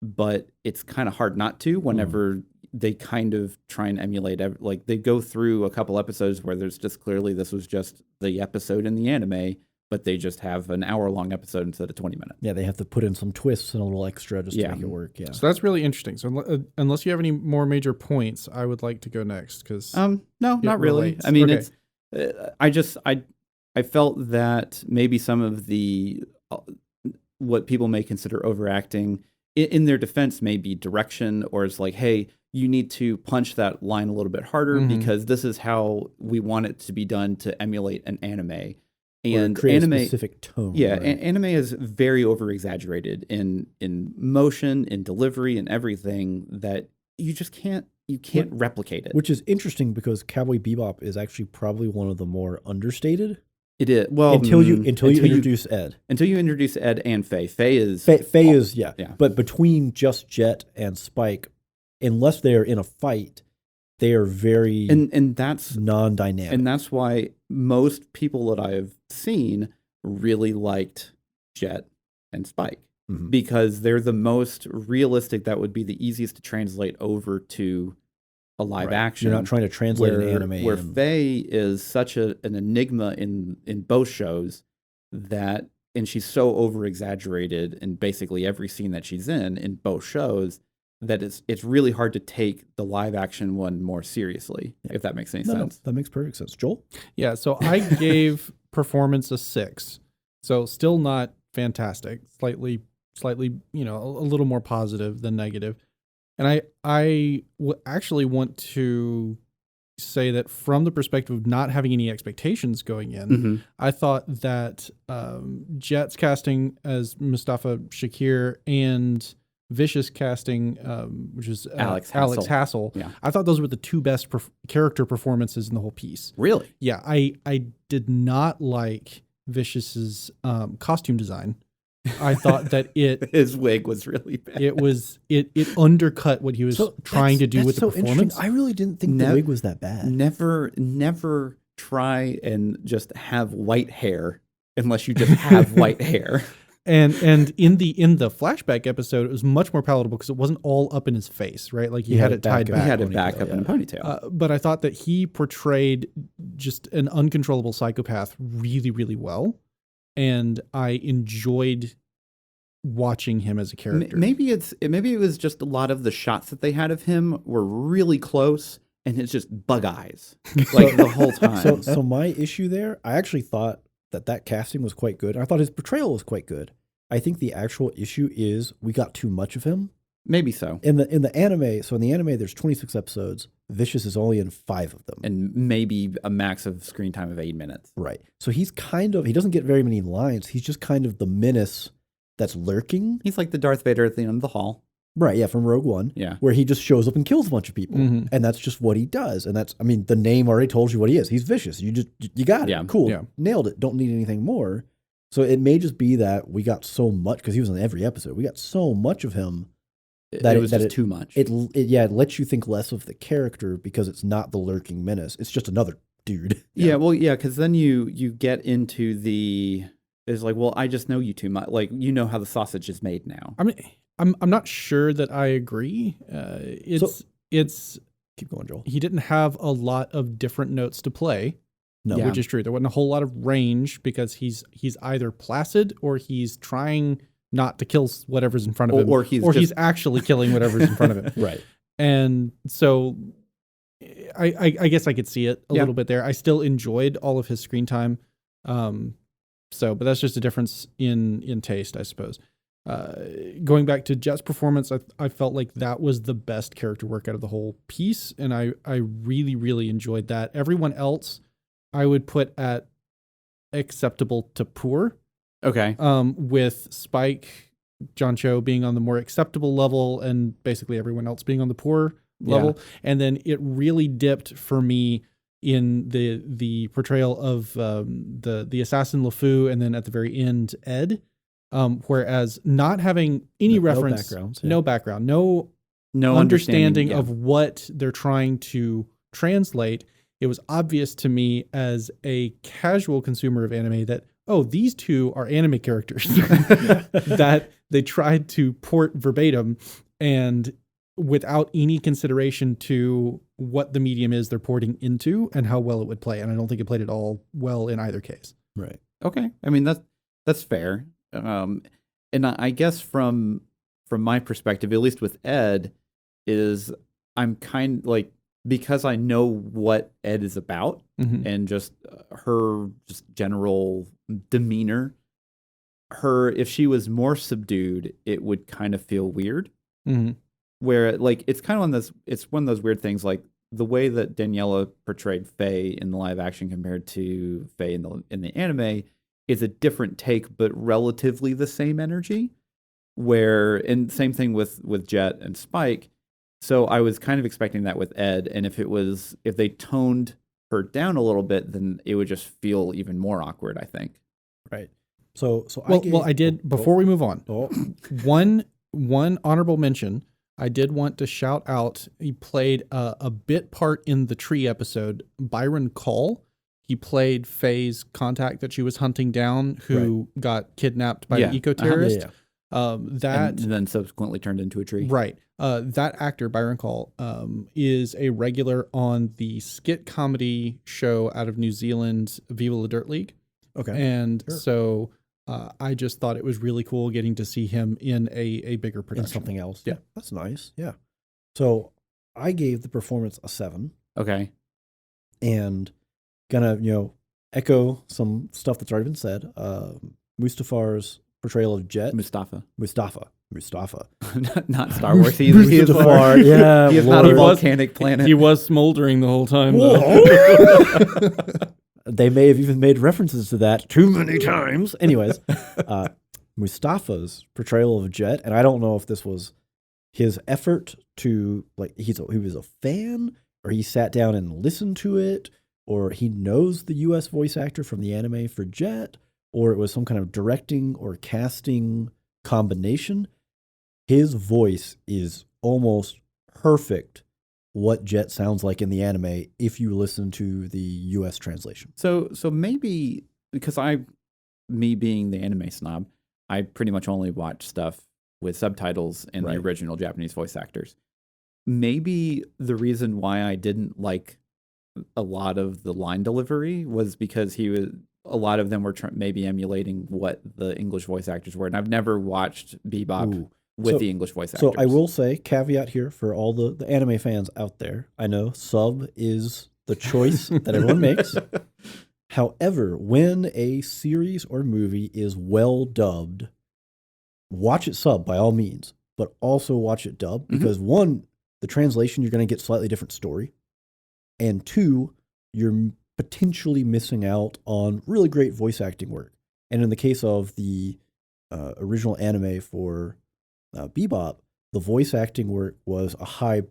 but it's kind of hard not to whenever they kind of try and emulate, like they go through a couple episodes where there's just clearly this was just the episode in the anime, but they just have an hour-long episode instead of 20 minutes. Yeah, they have to put in some twists and a little extra just to make it work. Yeah. So that's really interesting. So unless you have any more major points, I would like to go next because no, not really. Relates. I mean, it's I felt that maybe some of the what people may consider overacting in their defense may be direction, or it's like, hey, you need to punch that line a little bit harder because this is how we want it to be done to emulate an anime. And create anime, a specific tone. Yeah, right? Anime is very over exaggerated in motion, in delivery, and everything that you just can't replicate it. Which is interesting because Cowboy Bebop is actually probably one of the more understated. It is. Well, until you introduce Ed. Until you introduce Ed and Faye. Faye is yeah. But between just Jet and Spike, unless they are in a fight, they are very and that's non-dynamic. And that's why most people that I've seen really liked Jet and Spike because they're the most realistic. That would be the easiest to translate over to a live action. You're not trying to translate an anime. Where Faye is such an enigma in both shows and she's so over exaggerated in basically every scene that she's in both shows that it's really hard to take the live action one more seriously, if that makes any sense. No, that makes perfect sense. Joel? Yeah, so I gave performance a 6. So still not fantastic. Slightly, a little more positive than negative. And I actually want to say that from the perspective of not having any expectations going in, I thought that Jet's casting as Mustafa Shakir and Vicious casting, which is Alex Hassel. Yeah. I thought those were the two best character performances in the whole piece. Really? Yeah, I did not like Vicious's costume design. I thought that his wig was really bad. It undercut what he was trying to do with the performance. I really didn't think the wig was that bad. Never try and just have white hair unless you just have white hair. And in the flashback episode, it was much more palatable because it wasn't all up in his face, right? Like he had it tied back. He had it back up in a ponytail. But I thought that he portrayed just an uncontrollable psychopath really, really well, and I enjoyed watching him as a character. Maybe it was just a lot of the shots that they had of him were really close, and it's just bug eyes like the whole time. So my issue there, I actually thought that casting was quite good. I thought his portrayal was quite good. I think the actual issue is we got too much of him. Maybe so. In the anime, there's 26 episodes. Vicious is only in 5 of them. And maybe a max of screen time of 8 minutes. Right. So he doesn't get very many lines. He's just kind of the menace that's lurking. He's like the Darth Vader at the end of the hall. Right, yeah, from Rogue One. Yeah. Where he just shows up and kills a bunch of people. Mm-hmm. And that's just what he does. And the name already told you what he is. He's vicious. You got it. Yeah. Cool. Yeah. Nailed it. Don't need anything more. So it may just be that we got so much, because he was in every episode, we got so much of him that it was just too much. It lets you think less of the character because it's not the lurking menace. It's just another dude. Yeah, well, yeah, because then you get into it's like, well, I just know you too much. Like, you know how the sausage is made now. I mean, I'm not sure that I agree. It's keep going, Joel. He didn't have a lot of different notes to play. No, which is true. There wasn't a whole lot of range because he's either placid or he's trying not to kill whatever's in front of him, or he's actually killing whatever's in front of him. Right. And so I guess I could see it a little bit there. I still enjoyed all of his screen time. But that's just a difference in taste, I suppose. Going back to Jet's performance, I felt like that was the best character work out of the whole piece, and I really, really enjoyed that. Everyone else I would put at acceptable to poor. Okay. With Spike, John Cho being on the more acceptable level, and basically everyone else being on the poor level. And then it really dipped for me in the portrayal of the assassin LeFou, and then at the very end Ed. Whereas not having any reference, no background, no understanding of what they're trying to translate, it was obvious to me as a casual consumer of anime that, oh, these two are anime characters that they tried to port verbatim, and without any consideration to what the medium is they're porting into and how well it would play. And I don't think it played at all well in either case. Right. Okay. I mean, that's fair. And I guess from my perspective, at least with Ed, is I'm kind like, because I know what Ed is about, mm-hmm. and just her just general demeanor, if she was more subdued, it would kind of feel weird. Mm-hmm. Where like it's kind of it's one of those weird things, like the way that Daniela portrayed Faye in the live action compared to Faye in the anime is a different take, but relatively the same energy. And same thing with Jet and Spike. So I was kind of expecting that with Ed, and if they toned her down a little bit, then it would just feel even more awkward, I think. Right. So I did before we move on. One honorable mention. I did want to shout out. He played a bit part in the tree episode. Byron Call. He played Faye's contact that she was hunting down, who got kidnapped by an eco-terrorist. And then subsequently turned into a tree. Right. That actor, Byron Call, is a regular on the skit comedy show out of New Zealand, Viva La Dirt League. Okay. And so I just thought it was really cool getting to see him in a bigger production. In something else. Yeah. That's nice. Yeah. So I gave the performance a 7. Okay. And gonna, echo some stuff that's already been said. Mustafar's portrayal of Jet. Mustafa. Not Star Wars. He is far. Yeah. He is not a volcanic planet. He was smoldering the whole time. They may have even made references to that too many times. Anyways, Mustafa's portrayal of Jet, and I don't know if this was his effort to, like, he was a fan, or he sat down and listened to it, or he knows the U.S. voice actor from the anime for Jet, or it was some kind of directing or casting combination. His voice is almost perfect what Jet sounds like in the anime if you listen to the U.S. translation. So maybe, because me being the anime snob, I pretty much only watch stuff with subtitles and the original Japanese voice actors. Maybe the reason why I didn't like a lot of the line delivery was because a lot of them were maybe emulating what the English voice actors were. And I've never watched Bebop with the English voice actors. So I will say, caveat here for all the anime fans out there, I know sub is the choice that everyone makes. However, when a series or movie is well dubbed, watch it sub by all means, but also watch it dubbed, because one, the translation, you're going to get slightly different story, and two, you're potentially missing out on really great voice acting work. And in the case of the original anime for Bebop, the voice acting work was a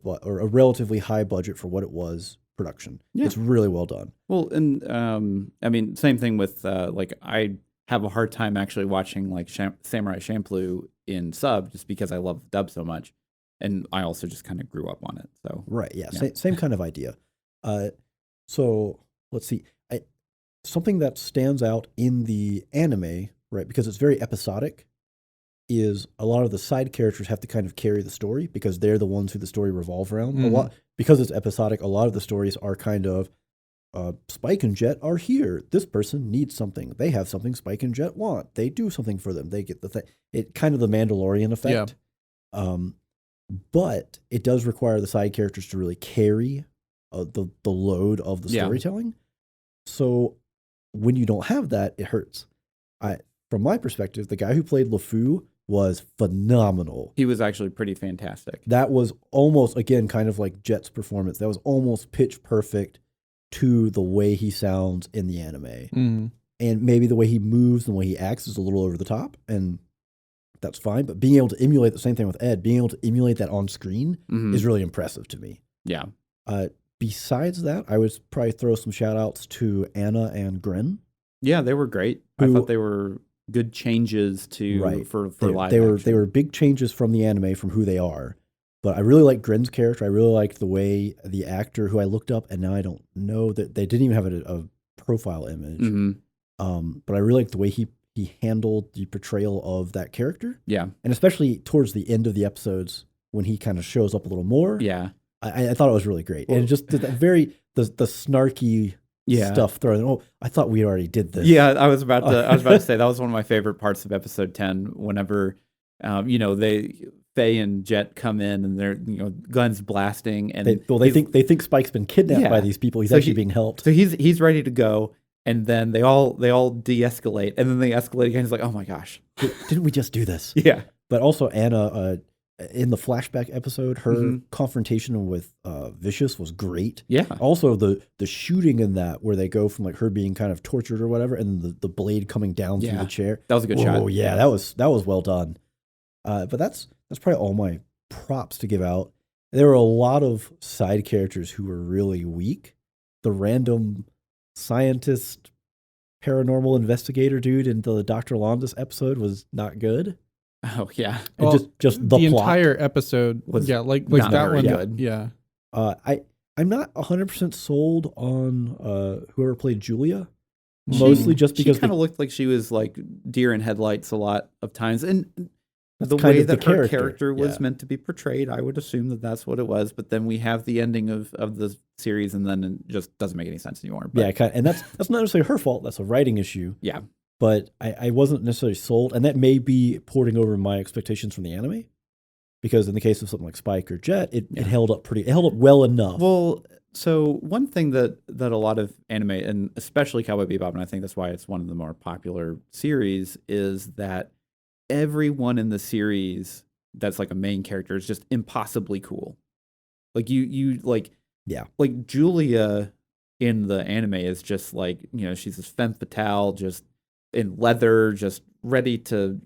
relatively high budget for what it was production. Yeah. It's really well done. Well, and I mean, same thing with like, I have a hard time actually watching like Samurai Champloo in sub, just because I love dub so much, and I also just kind of grew up on it. So yeah. Same kind of idea. So let's see. Something that stands out in the anime, right, because it's very episodic, is a lot of the side characters have to kind of carry the story because they're the ones who the story revolves around. A lot, because it's episodic, a lot of the stories are kind of Spike and Jet are here. This person needs something. They have something Spike and Jet want. They do something for them. They get the thing. It kind of the Mandalorian effect. Yeah. But it does require the side characters to really carry the load of the storytelling. So when you don't have that, it hurts. From my perspective, the guy who played LeFou was phenomenal. He was actually pretty fantastic. That was almost, again, kind of like Jet's performance. That was almost pitch perfect to the way he sounds in the anime. And maybe the way he moves and the way he acts is a little over the top, and that's fine. But being able to emulate the same thing with Ed, being able to emulate that on screen is really impressive to me. Yeah. Besides that, I would probably throw some shout outs to Anna and Gren. Yeah, they were great. I thought they were good changes for live action. They were big changes from the anime, from who they are. But I really like Gren's character. I really liked the way the actor, who I looked up, and now I don't know that they didn't even have a profile image. But I really liked the way he handled the portrayal of that character. Yeah. And especially towards the end of the episodes when he kind of shows up a little more. Yeah. I thought it was really great. Well, and just the snarky stuff thrown. Oh, I thought we already did this. Yeah, I was about to say that was one of my favorite parts of episode 10. Whenever, Faye and Jet come in and they're guns blasting, and they think Spike's been kidnapped by these people. He's actually being helped. So he's ready to go, and then they all de-escalate, and then they escalate again. He's like, oh my gosh, didn't we just do this? Yeah. But also Anna. In the flashback episode, her confrontation with Vicious was great. Yeah. Also, the shooting in that, where they go from like her being kind of tortured or whatever, and the blade coming down through the chair. That was a good shot. Oh yeah, that was well done. But that's probably all my props to give out. There were a lot of side characters who were really weak. The random scientist, paranormal investigator dude in the Dr. Landis episode was not good. Oh yeah, well, just the plot. Entire episode was like that one. Good. Yeah, I'm not 100% sold on whoever played Julia. Mostly just because she kind of looked like she was like deer in headlights a lot of times, and that's the way that her character was meant to be portrayed, I would assume that that's what it was. But then we have the ending of the series, and then it just doesn't make any sense anymore. But, and that's not necessarily her fault. That's a writing issue. Yeah. But I wasn't necessarily sold, and that may be porting over my expectations from the anime, because in the case of something like Spike or Jet, it held up well enough. Well, so one thing that a lot of anime, and especially Cowboy Bebop, and I think that's why it's one of the more popular series, is that everyone in the series that's like a main character is just impossibly cool. Like like Julia in the anime is just like, she's this femme fatale, just in leather, just ready to,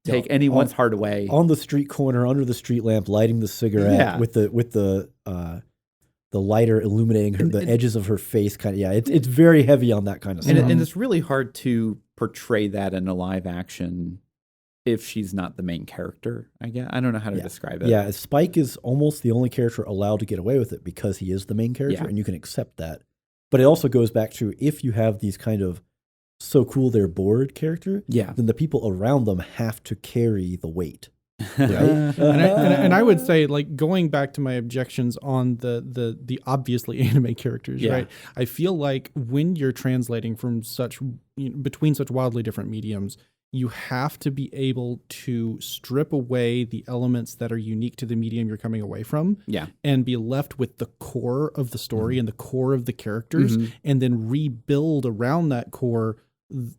take anyone's heart away. On the street corner, under the street lamp, lighting the cigarette with the lighter illuminating the edges of her face. It's very heavy on that kind of stuff. And it's really hard to portray that in a live action if she's not the main character, I guess. I don't know how to describe it. Yeah, Spike is almost the only character allowed to get away with it because he is the main character, and you can accept that. But it also goes back to if you have these kind of so cool they're bored character, then the people around them have to carry the weight. Right? and I would say, like, going back to my objections on the obviously anime characters, right? I feel like when you're translating from between such wildly different mediums, you have to be able to strip away the elements that are unique to the medium you're coming away from, and be left with the core of the story and the core of the characters, and then rebuild around that core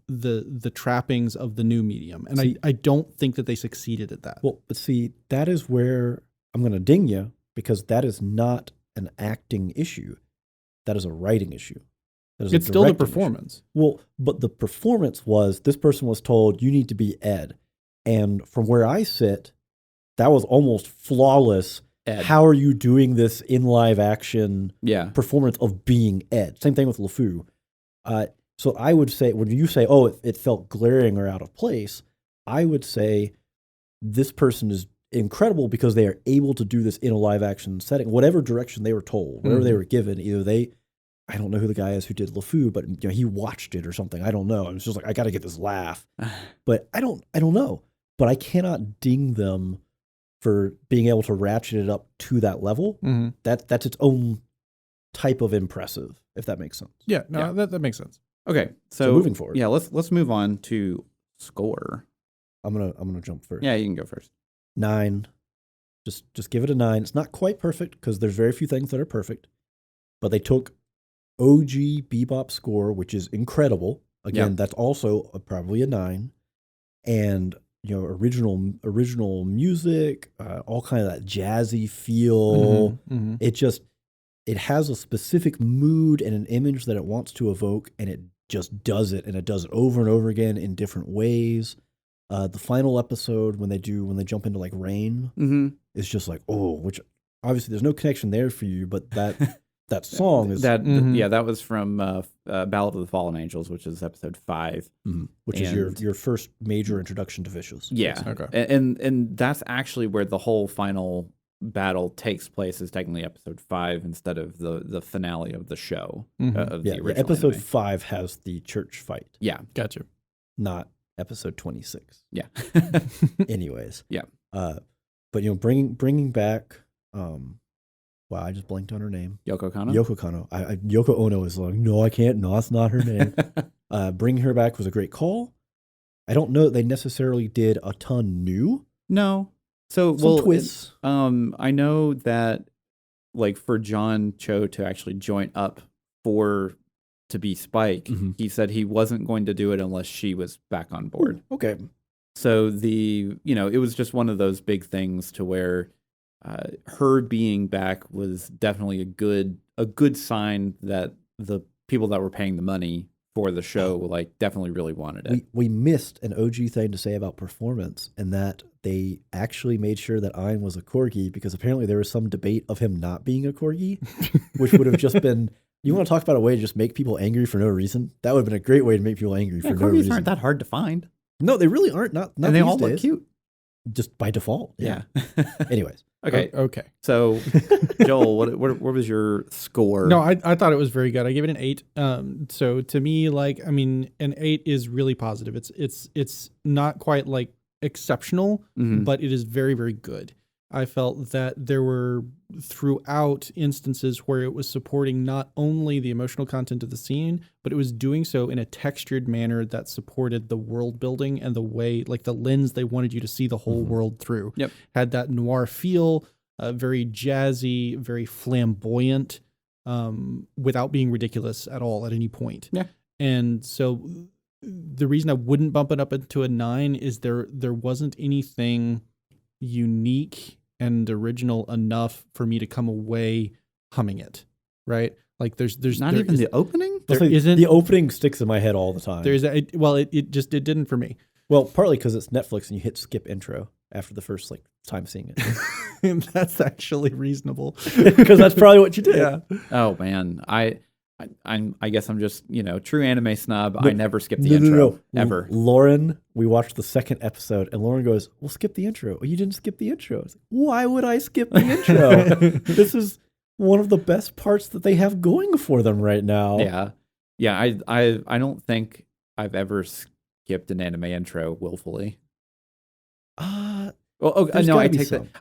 the trappings of the new medium. And I don't think that they succeeded at that. Well, but see, that is where I'm going to ding you, because that is not an acting issue. That is a writing issue. It's still the performance. Issue. Well, but the performance was, this person was told, you need to be Ed. And from where I sit, that was almost flawless. Ed. How are you doing this in live action performance of being Ed? Same thing with LeFou. So I would say, when you say, it felt glaring or out of place, I would say this person is incredible because they are able to do this in a live action setting, whatever direction they were told, whatever they were given. Either I don't know who the guy is who did LeFou, but he watched it or something. I don't know. It was just like, I got to get this laugh. But I don't know. But I cannot ding them for being able to ratchet it up to that level. That's its own type of impressive, if that makes sense. Yeah, no, that makes sense. Okay, so moving forward. Yeah, let's move on to score. I'm gonna jump first. Yeah, you can go first. 9. Just give it a 9. It's not quite perfect because there's very few things that are perfect, but they took OG Bebop score, which is incredible. Again, that's also probably a 9, and original music, all kind of that jazzy feel. It has a specific mood and an image that it wants to evoke, and it just does it, and it does it over and over again in different ways. The final episode, when they jump into like rain, is just like, which obviously there's no connection there for you, but that song is that was from Ballad of the Fallen Angels, which is episode 5, which is your first major introduction to Vicious. Yeah, okay, and that's actually where the whole final battle takes place, is technically episode 5 instead of the finale of the show. Of the original episode anime. 5 has the church fight. Yeah, gotcha. Not episode 26. Yeah. Anyways. Yeah. But bringing back. Wow, I just blanked on her name. Yoko Kanno. Yoko Kanno. Yoko Ono is like, no, I can't. No, that's not her name. Bringing her back was a great call. I don't know that they necessarily did a ton new. No. So, some twists. I know that, like, for John Cho to actually join up to be Spike, he said he wasn't going to do it unless she was back on board. Ooh, okay. So it was just one of those big things to where her being back was definitely a good sign that the people that were paying the money for the show definitely really wanted it. We missed an OG thing to say about performance, and that they actually made sure that Ein was a corgi, because apparently there was some debate of him not being a corgi, which would have just been, you want to talk about a way to just make people angry for no reason? That would have been a great way to make people angry for no reason. Corgis aren't that hard to find. No, they really aren't. Not and they these all days. look cute. Just by default. Yeah. Anyways. Okay. So, Joel, what was your score? No, I thought it was very good. I gave it an 8. So to me, an 8 is really positive. It's not quite like exceptional, but it is very, very good. I felt that there were throughout instances where it was supporting not only the emotional content of the scene, but it was doing so in a textured manner that supported the world building and the way, like the lens they wanted you to see the whole world through. Yep. Had that noir feel, very jazzy, very flamboyant, without being ridiculous at all at any point. Yeah. And so the reason I wouldn't bump it up into a 9 is there wasn't anything unique and original enough for me to come away humming it, right? Like there's not even the opening. There isn't. The opening sticks in my head all the time. It didn't for me. Well, partly because it's Netflix and you hit skip intro after the first time seeing it. That's actually reasonable. Because that's probably what you did. Yeah. Oh man, I guess I'm just true anime snob. I never skip the intro ever. Lauren, we watched the second episode, and Lauren goes, "We'll skip the intro." Oh, you didn't skip the intro. I was like, why would I skip the intro? This is one of the best parts that they have going for them right now. Yeah. I don't think I've ever skipped an anime intro willfully. No, I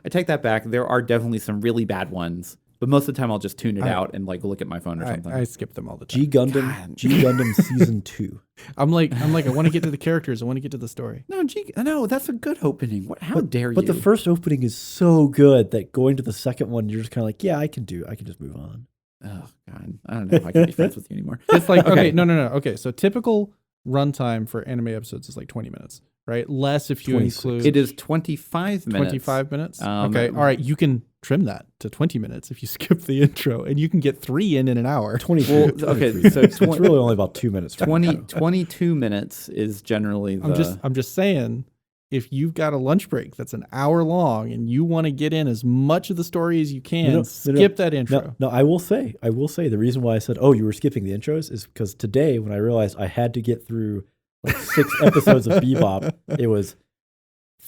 take that back. There are definitely some really bad ones, but most of the time I'll just tune it out and look at my phone or something. I skip them all the time. G Gundam season 2. I'm like, I want to get to the characters. I want to get to the story. No, that's a good opening. How dare you? But the first opening is so good that going to the second one, you're just kind of like, yeah, I can just move on. Oh God, I don't know if I can be friends with you anymore. It's like, okay, no. Okay, so typical runtime for anime episodes is like 20 minutes. Right? Less if you 26. include... It is 25 minutes. 25 minutes? Okay. All right. You can trim that to 20 minutes if you skip the intro, and you can get 3 in an hour. 23. Well, okay, so it's really only about 2 minutes. 22 minutes is generally the... I'm just saying, if you've got a lunch break that's an hour long and you want to get in as much of the story as you can, skip that intro. No, I will say the reason why I said, oh, you were skipping the intros is because today when I realized I had to get through 6 episodes of Bebop, it was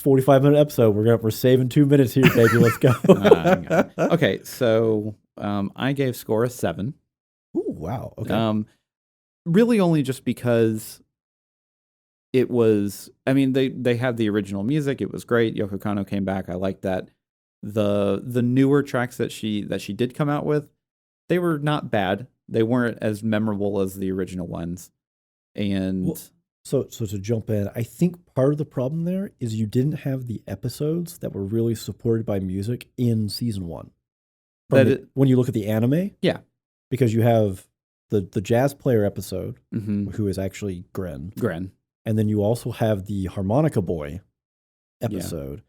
45-minute episode. We're saving 2 minutes here, baby. Let's go. Okay, so I gave score a 7. Ooh, wow. Okay. Really only just because it was. I mean, they had the original music. It was great. Yoko Kanno came back. I liked that. The newer tracks that she did come out with, they were not bad. They weren't as memorable as the original ones, and. Well, So to jump in, I think part of the problem there is you didn't have the episodes that were really supported by music in season 1. When you look at the anime, yeah, because you have the jazz player episode, who is actually Gren, and then you also have the harmonica boy episode,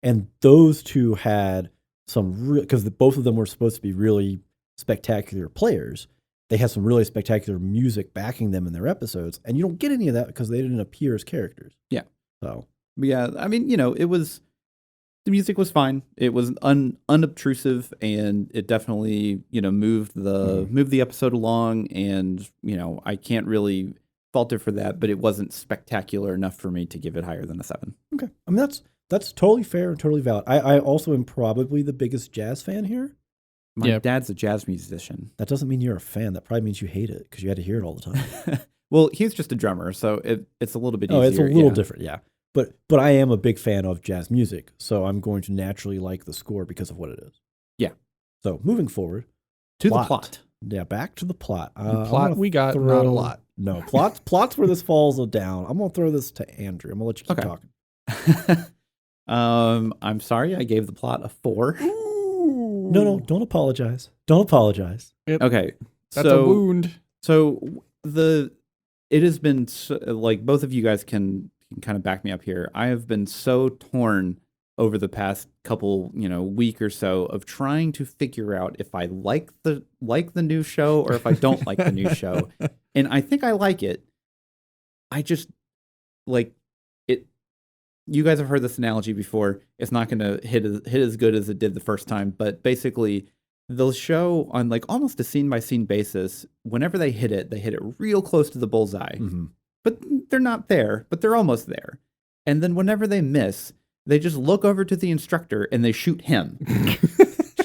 and those two had some because both of them were supposed to be really spectacular players. They had some really spectacular music backing them in their episodes, and you don't get any of that because they didn't appear as characters. Yeah. So. Yeah, I mean, it was, the music was fine. It was unobtrusive, and it definitely, moved the episode along, and, I can't really fault it for that, but it wasn't spectacular enough for me to give it higher than a 7. Okay. I mean, that's totally fair and totally valid. I also am probably the biggest jazz fan here. My dad's a jazz musician. That doesn't mean you're a fan. That probably means you hate it because you had to hear it all the time. Well, he's just a drummer, so it's a little bit easier. Oh, it's a little different, yeah. But I am a big fan of jazz music, so I'm going to naturally like the score because of what it is. Yeah. So moving forward. The plot. Yeah, back to the plot. Plot we got, not a lot. No, plots where this falls down. I'm going to throw this to Andrew. I'm going to let you keep talking. I'm sorry, I gave the plot a 4. No, don't apologize. Don't apologize. Okay. That's a wound. So it has been like both of you guys can kind of back me up here. I have been so torn over the past couple, week or so of trying to figure out if I like the new show or if I don't like the new show. And I think I like it. I just like it. You guys have heard this analogy before. It's not going to hit as good as it did the first time, but basically the show on almost a scene by scene basis, whenever they hit it real close to the bullseye. Mm-hmm. But they're not there, but they're almost there. And then whenever they miss, they just look over to the instructor and they shoot him. And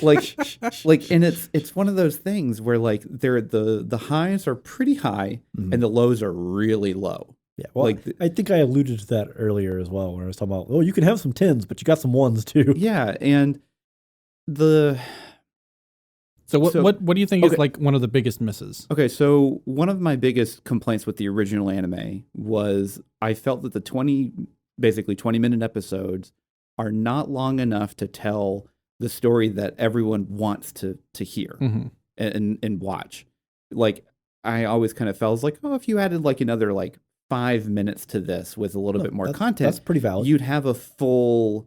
it's one of those things where the highs are pretty high and the lows are really low. Yeah, well, I think I alluded to that earlier as well, where I was talking about, you can have some 10s, but you got some 1s too. Yeah, and So what do you think is one of the biggest misses? Okay, so one of my biggest complaints with the original anime was I felt that the 20-minute episodes are not long enough to tell the story that everyone wants to hear and watch. I always kind of felt if you added another 5 minutes to this with a little bit more content, that's pretty valid. You'd have a full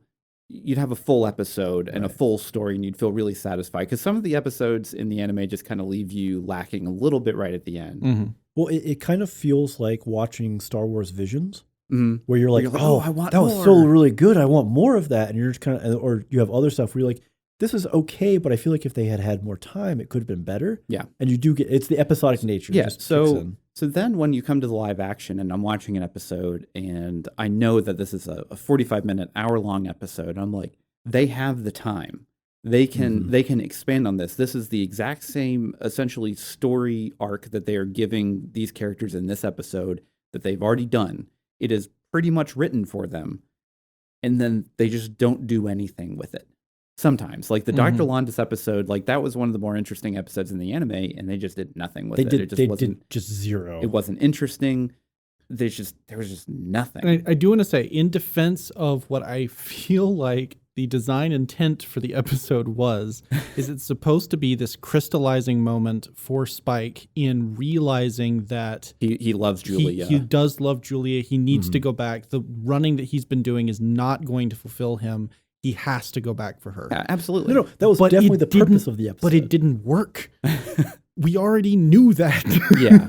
episode and a full story, and you'd feel really satisfied. Because some of the episodes in the anime just kind of leave you lacking a little bit right at the end. Mm-hmm. Well, it kind of feels like watching Star Wars Visions, where you're like, oh, I want that was so really good. I want more of that. And you're just kind of, or you have other stuff where you're like, this is okay, but I feel like if they had more time, it could have been better. Yeah. And you do get, it's the episodic nature. Yeah. So then when you come to the live action and I'm watching an episode and I know that this is a 45-minute, hour-long episode, I'm like, they have the time. They can expand on this. This is the exact same, essentially, story arc that they are giving these characters in this episode that they've already done. It is pretty much written for them. And then they just don't do anything with it. Sometimes, like the Dr. Landis episode, like that was one of the more interesting episodes in the anime, and they just did nothing with it. It just wasn't just zero. It wasn't interesting. There was just nothing. And I do want to say, in defense of what I feel like the design intent for the episode is it's supposed to be this crystallizing moment for Spike in realizing that he loves Julia. He does love Julia. He needs to go back. The running that he's been doing is not going to fulfill him. He has to go back for her. Absolutely. No, that was definitely the purpose of the episode. But it didn't work. We already knew that.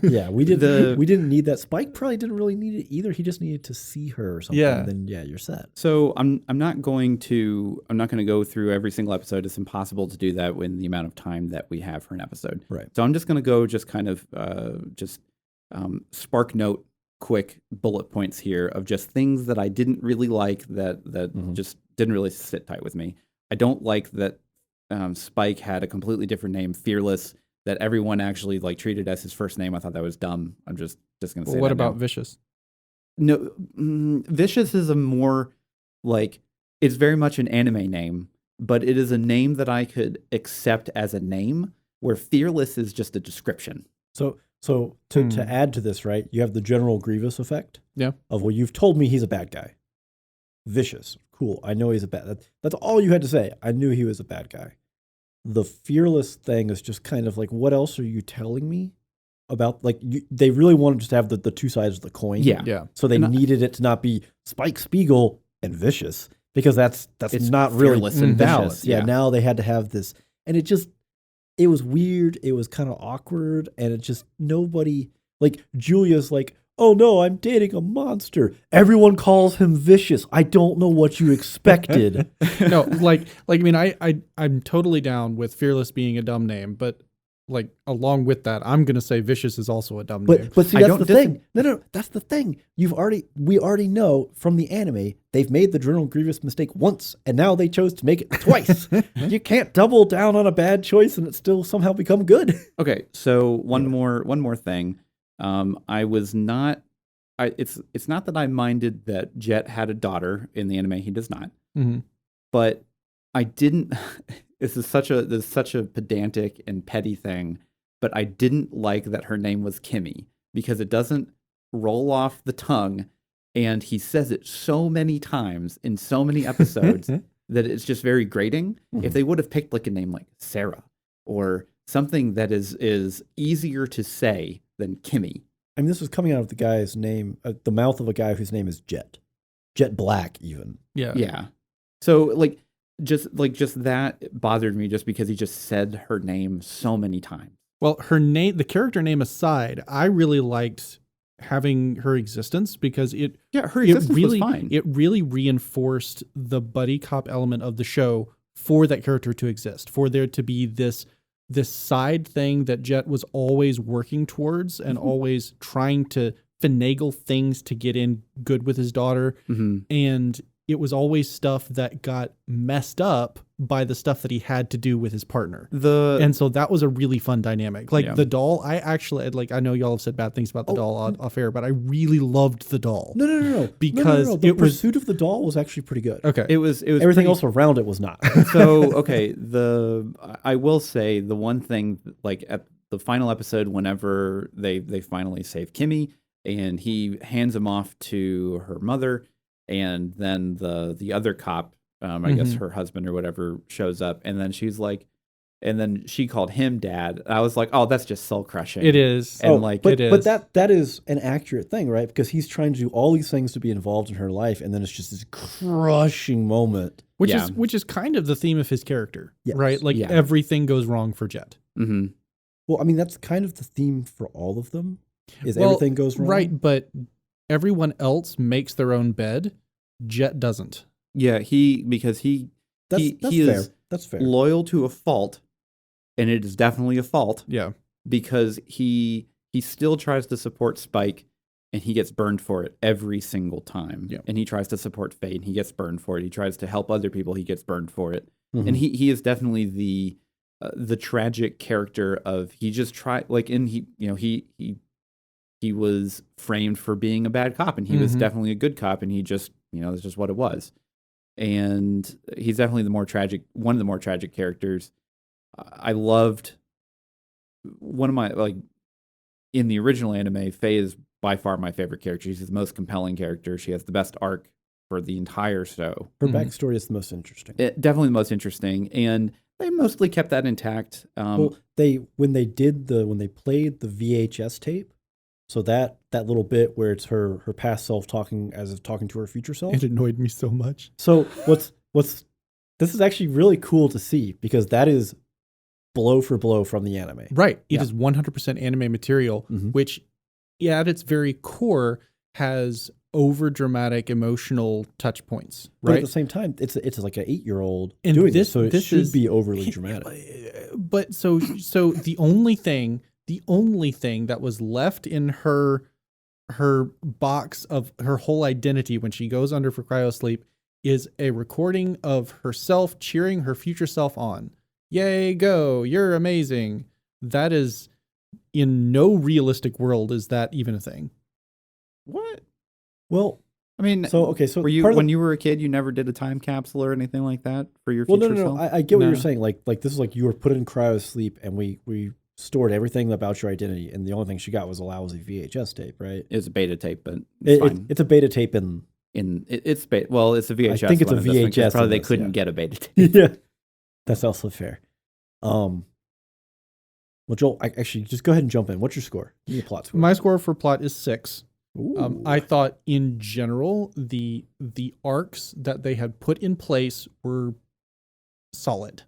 Yeah. We didn't need that. Spike probably didn't really need it either. He just needed to see her or something. Yeah. Then you're set. So I'm not going to go through every single episode. It's impossible to do that in the amount of time that we have for an episode. Right. So I'm just going to go kind of spark note quick bullet points here of just things that I didn't really like that just didn't really sit tight with me. I don't like that Spike had a completely different name, Fearless, that everyone actually like treated as his first name. I thought that was dumb. I'm just going to say what that about now. Vicious? No, Vicious is a more like, it's very much an anime name, but it is a name that I could accept as a name, where Fearless is just a description. So to add to this, right, you have the General Grievous effect. Yeah. Of, well, you've told me he's a bad guy. Vicious. Cool. I know he's a bad. That's all you had to say. I knew he was a bad guy. The Fearless thing is just kind of like, what else are you telling me about? Like, they really wanted just to have the two sides of the coin. Yeah. So they needed it to not be Spike Spiegel and Vicious, because that's not really balanced. Yeah. Now they had to have this, and it was weird. It was kind of awkward, and it just nobody, like, Julia's like, oh no, I'm dating a monster. Everyone calls him Vicious. I don't know what you expected. No, like I mean, I'm totally down with Fearless being a dumb name, but like along with that, I'm gonna say Vicious is also a dumb name. But see, that's the thing. No, that's the thing. We already know from the anime they've made the General Grievous mistake once, and now they chose to make it twice. You can't double down on a bad choice and it still somehow become good. Okay, so one more thing. It's not that I minded that Jet had a daughter in the anime. He does not. But I didn't. This is such a pedantic and petty thing, but I didn't like that her name was Kimmy, because it doesn't roll off the tongue, and he says it so many times in so many episodes that it's just very grating. If they would have picked like a name like Sarah or something that is easier to say than Kimmy. I mean, this was coming out of the guy's name, the mouth of a guy whose name is Jet Black, even. Yeah. So just that bothered me, just because he just said her name so many times. Well, her name, the character name aside, I really liked having her existence, because her existence was fine. It really reinforced the buddy cop element of the show for that character to exist, for there to be this side thing that Jet was always working towards and always trying to finagle things to get in good with his daughter. And it was always stuff that got messed up by the stuff that he had to do with his partner. And so that was a really fun dynamic. Like the doll, I actually, like, I know y'all have said bad things about the doll off air, but I really loved the doll. No. Because the pursuit of the doll was actually pretty good. Okay. It was everything else around it was not. So, okay, I will say the one thing, like at the final episode, whenever they finally save Kimmy and he hands him off to her mother, and then the other cop, I guess her husband or whatever, shows up, and then she's like, and then she called him dad. I was like, oh, that's just soul crushing. It is. And it is. But that is an accurate thing, right? Because he's trying to do all these things to be involved in her life, and then it's just this crushing moment. Which is kind of the theme of his character, right? Like everything goes wrong for Jet. Well, I mean, that's kind of the theme for all of them. Everything goes wrong. Right, but everyone else makes their own bed. Jet doesn't. Yeah, because he fair. That's fair. Loyal to a fault, and it is definitely a fault. Yeah, because he still tries to support Spike, and he gets burned for it every single time. Yeah. And he tries to support Faye, and he gets burned for it. He tries to help other people, he gets burned for it. Mm-hmm. And he is definitely the tragic character of he just tried he was framed for being a bad cop, and he was definitely a good cop, and he just that's just what it was. And he's definitely one of the more tragic characters. I loved one of my in the original anime, Faye is by far my favorite character. She's the most compelling character. She has the best arc for the entire show. Her backstory is the most interesting. Definitely the most interesting, and they mostly kept that intact. When they played the VHS tape, so that little bit where it's her past self talking as if talking to her future self, it annoyed me so much. So this is actually really cool to see, because that is blow for blow from the anime. Right. It is 100% anime material, which at its very core has over dramatic emotional touch points. Right. But at the same time, it's like an 8-year-old and doing this, so it should be overly dramatic. But so the only thing that was left in her box of her whole identity when she goes under for cryosleep is a recording of herself cheering her future self on. Yay, go, you're amazing. That is, in no realistic world is that even a thing. What? Well, I mean, so were you when you were a kid, you never did a time capsule or anything like that for your future self? No. I get what you're saying. Like this is like you were put in cryosleep, and we stored everything about your identity, and the only thing she got was a lousy VHS tape, right? It's a beta tape, but it's fine. It's a beta tape it's a VHS. I think it's a VHS. Probably they couldn't get a beta tape. Yeah, that's also fair. Well, Joel, actually just go ahead and jump in. What's your score? Give me a plot score. My score for plot is 6. I thought in general the arcs that they had put in place were solid.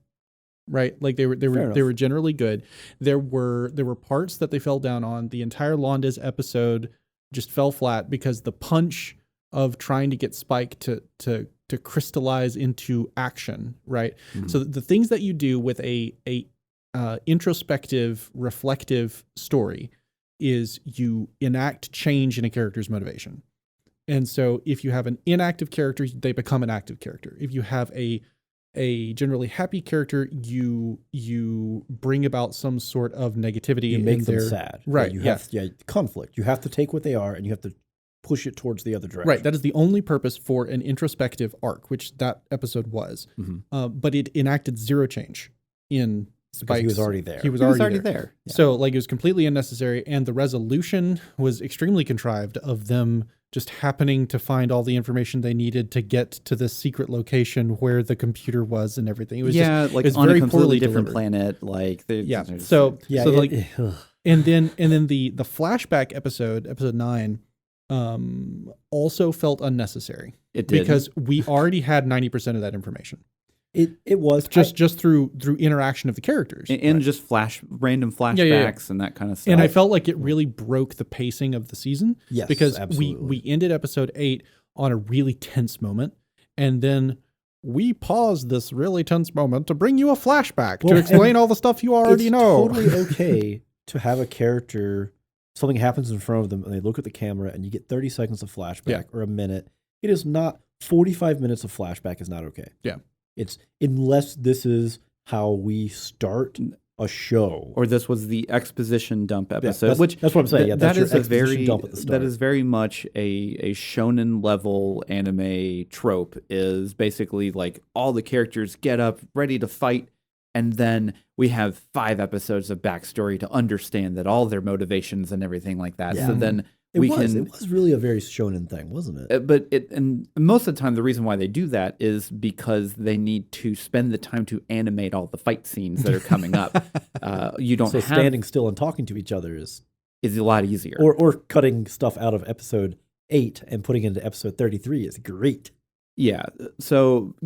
Right, like they were generally good. There were parts that they fell down on. The entire Londes episode just fell flat because the punch of trying to get Spike to crystallize into action. Right, so the things that you do with a introspective, reflective story is you enact change in a character's motivation. And so if you have an inactive character, they become an active character. If you have a generally happy character, you bring about some sort of negativity. You make them sad. Right. You have conflict. You have to take what they are and you have to push it towards the other direction. Right. That is the only purpose for an introspective arc, which that episode was. But it enacted zero change in Spike's. He was already there. He was already there. Yeah. So it was completely unnecessary. And the resolution was extremely contrived of them just happening to find all the information they needed to get to the secret location where the computer was and everything. It was it was on a completely different planet. And then the flashback episode 9, also felt unnecessary. It did, because we already had 90% of that information. It was just through interaction of the characters and just random flashbacks and that kind of stuff. And I felt like it really broke the pacing of the season. Yes, because absolutely. we ended episode 8 on a really tense moment, and then we paused this really tense moment to bring you a flashback to explain all the stuff you already know. It's totally okay to have a character, something happens in front of them, and they look at the camera, and you get 30 seconds of flashback or a minute. It is not 45 minutes of flashback is not okay. Yeah. It's unless this is how we start a show, or this was the exposition dump episode. That's what I'm saying. That is a very dump at the start. That is very much a shonen level anime trope. Is basically like all the characters get up ready to fight, and then we have 5 episodes of backstory to understand that all their motivations and everything like that. Yeah. So then. It was really a very shonen thing, wasn't it? And most of the time, the reason why they do that is because they need to spend the time to animate all the fight scenes that are coming up. Standing still and talking to each other is a lot easier. Or cutting stuff out of episode 8 and putting it into episode 33 is great. Yeah. So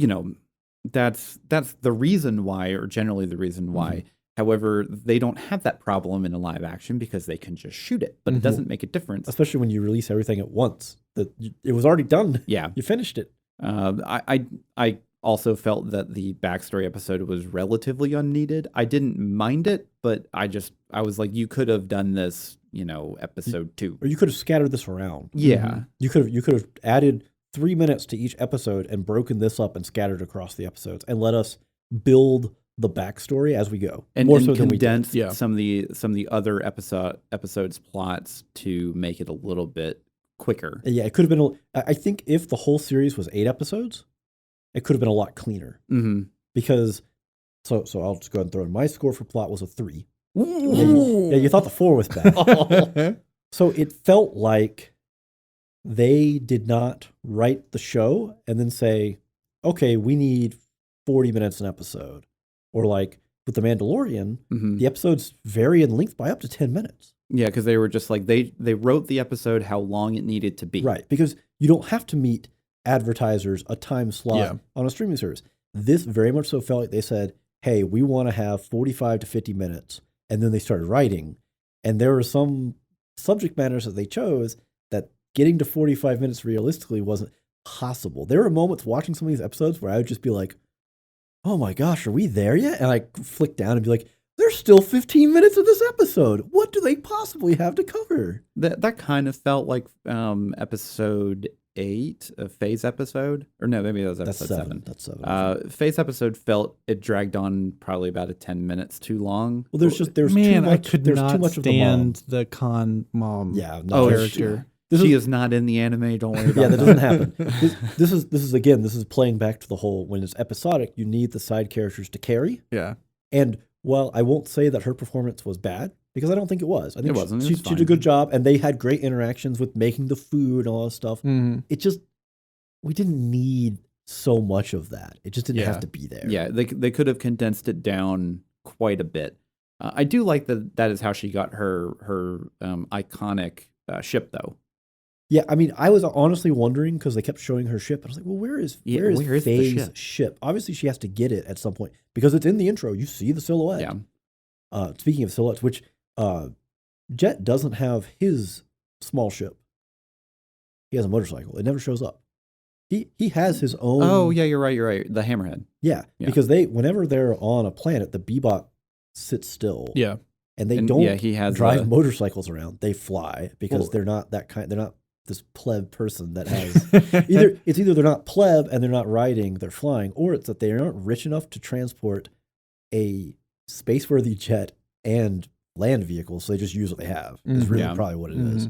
that's the reason why, or generally the reason why However, they don't have that problem in a live action because they can just shoot it, but it doesn't make a difference. Especially when you release everything at once. It was already done. Yeah. You finished it. I also felt that the backstory episode was relatively unneeded. I didn't mind it, but I was like, you could have done this, episode 2. Or you could have scattered this around. Yeah. You could have added 3 minutes to each episode and broken this up and scattered across the episodes and let us build the backstory as we go. And, more and so than we did. condensed some of the other episodes plots to make it a little bit quicker. Yeah, it could have been. I think if the whole series was 8 episodes, it could have been a lot cleaner. Mm-hmm. Because, so I'll just go ahead and throw in. My score for plot was a 3. Ooh. Yeah, you thought the 4 was bad. So it felt like they did not write the show and then say, okay, we need 40 minutes an episode. Or like with The Mandalorian, the episodes vary in length by up to 10 minutes. Yeah, because they were just like, they wrote the episode how long it needed to be. Right, because you don't have to meet advertisers a time slot on a streaming service. This very much so felt like they said, hey, we want to have 45 to 50 minutes. And then they started writing. And there were some subject matters that they chose that getting to 45 minutes realistically wasn't possible. There were moments watching some of these episodes where I would just be like, oh my gosh, are we there yet? And I flick down and be like, there's still 15 minutes of this episode. What do they possibly have to cover? That kind of felt like episode 8, a phase episode. Or no, maybe that was episode 7. That's 7. Phase episode felt it dragged on probably about 10 minutes too long. Well, there's too much. I could there's not too much stand the Khan mom character. She is not in the anime. Don't worry about that. Doesn't happen. This is playing back to the whole, when it's episodic, you need the side characters to carry. Yeah. And while I won't say that her performance was bad, because I don't think it was. I think it wasn't. She did a good job, and they had great interactions with making the food and all that stuff. It just, we didn't need so much of that. It just didn't have to be there. Yeah, they could have condensed it down quite a bit. I do like that is how she got her iconic ship, though. Yeah, I mean, I was honestly wondering because they kept showing her ship. I was like, well, where is Faye's ship? Obviously, she has to get it at some point because it's in the intro. You see the silhouette. Yeah. Speaking of silhouettes, which Jet doesn't have his small ship. He has a motorcycle. It never shows up. He has his own. Oh yeah, you're right. The Hammerhead. Yeah, because whenever they're on a planet, the Bebop sits still. Yeah, and they don't he has drive motorcycles around. They fly because they're not that kind. They're not this pleb person that has either they're not pleb and they're not riding, they're flying, or it's that they aren't rich enough to transport a space-worthy jet and land vehicles, so they just use what they have. Is really probably what it is.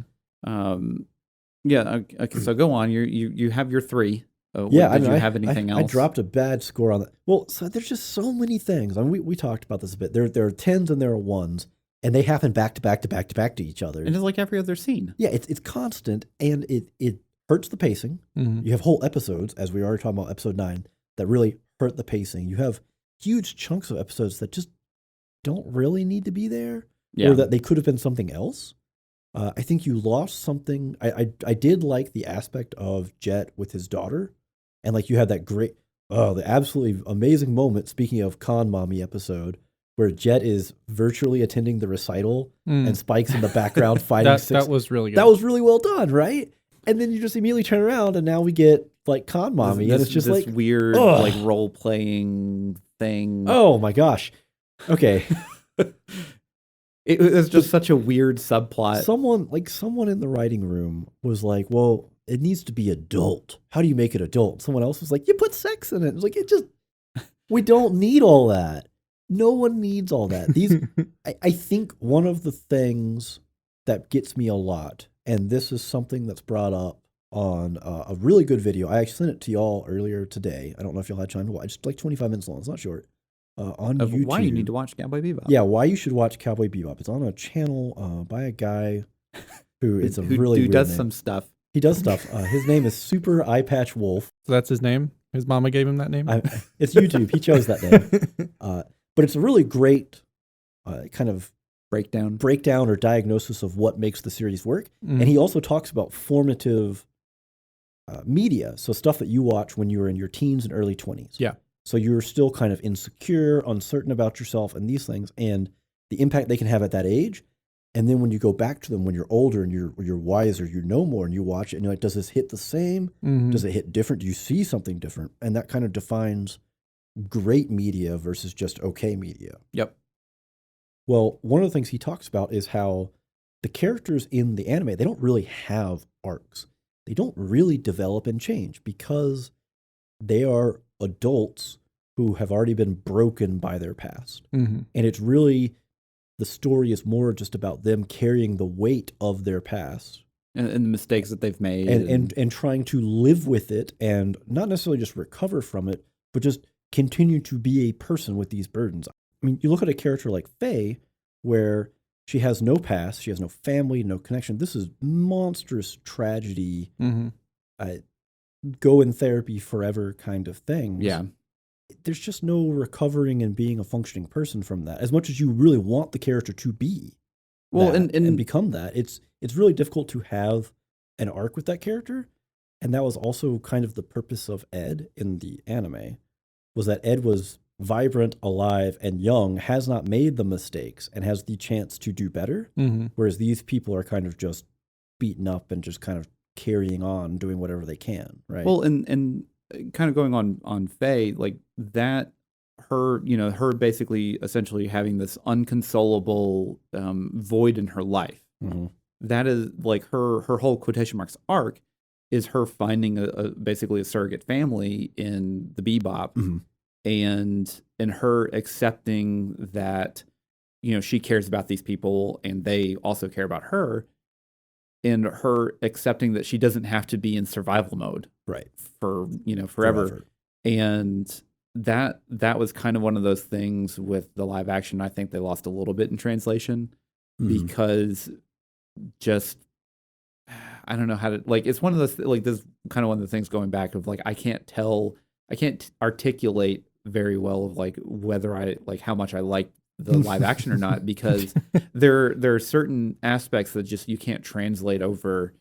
Okay, so go on. You have your 3. Did you have anything else? I dropped a bad score on that. Well, so there's just so many things. I mean, we talked about this a bit. There are 10s and there are 1s. And they happen back to back to back to back to each other. And it's like every other scene. Yeah, it's constant, and it hurts the pacing. You have whole episodes, as we already talked about episode 9, that really hurt the pacing. You have huge chunks of episodes that just don't really need to be there, or that they could have been something else. I think you lost something. I did like the aspect of Jet with his daughter, and like you had that great, the absolutely amazing moment, speaking of Con Mommy episode, where Jet is virtually attending the recital and Spike's in the background fighting. That was really good. That was really well done, right? And then you just immediately turn around and now we get like Con Mommy, and it's just this like weird like role playing thing. Oh my gosh. Okay. It was just such a weird subplot. Someone in the writing room was like, well, it needs to be adult. How do you make it adult? Someone else was like, you put sex in it. It was like, we don't need all that. No one needs all that. I think one of the things that gets me a lot, and this is something that's brought up on a really good video. I actually sent it to y'all earlier today. I don't know if y'all had time to watch. It's like 25 minutes long. It's not short. On YouTube. Why you need to watch Cowboy Bebop? Yeah, why you should watch Cowboy Bebop. It's on a channel by a guy who is who does name. Some stuff. He does stuff. His name is Super Eye Patch Wolf. So that's his name? His mama gave him that name? It's YouTube. He chose that name. But it's a really great kind of breakdown or diagnosis of what makes the series work. And he also talks about formative media, so stuff that you watch when you were in your teens and early 20s. Yeah. So you're still kind of insecure, uncertain about yourself and these things and the impact they can have at that age. And then when you go back to them when you're older and you're wiser, you know more, and you watch it and you're like, does this hit the same? Mm-hmm. Does it hit different? Do you see something different? And that kind of defines great media versus just okay media. Yep. Well, one of the things he talks about is how the characters in the anime, they don't really have arcs. They don't really develop and change because they are adults who have already been broken by their past. Mm-hmm. And it's really, the story is more just about them carrying the weight of their past. And the mistakes that they've made. And trying to live with it and not necessarily just recover from it, but just continue to be a person with these burdens. I mean, you look at a character like Faye, where she has no past, she has no family, no connection. This is monstrous tragedy, go in therapy forever kind of thing. Yeah. There's just no recovering and being a functioning person from that. As much as you really want the character to be and become that, it's really difficult to have an arc with that character. And that was also kind of the purpose of Ed in the anime, was that Ed was vibrant, alive, and young, has not made the mistakes, and has the chance to do better. Mm-hmm. Whereas these people are kind of just beaten up and just kind of carrying on, doing whatever they can, right? Well, and kind of going on Faye, like that, her basically essentially having this unconsolable void in her life. Mm-hmm. That is like her whole quotation marks arc is her finding basically a surrogate family in the Bebop. Mm-hmm. And her accepting that, she cares about these people and they also care about her, and her accepting that she doesn't have to be in survival mode, right, for forever. And that was kind of one of those things with the live action. I think they lost a little bit in translation because just, I don't know how to, like, it's one of those, like, this kind of one of the things going back of like, I can't articulate very well of like whether I like how much I like the live action or not, because there are certain aspects that just you can't translate over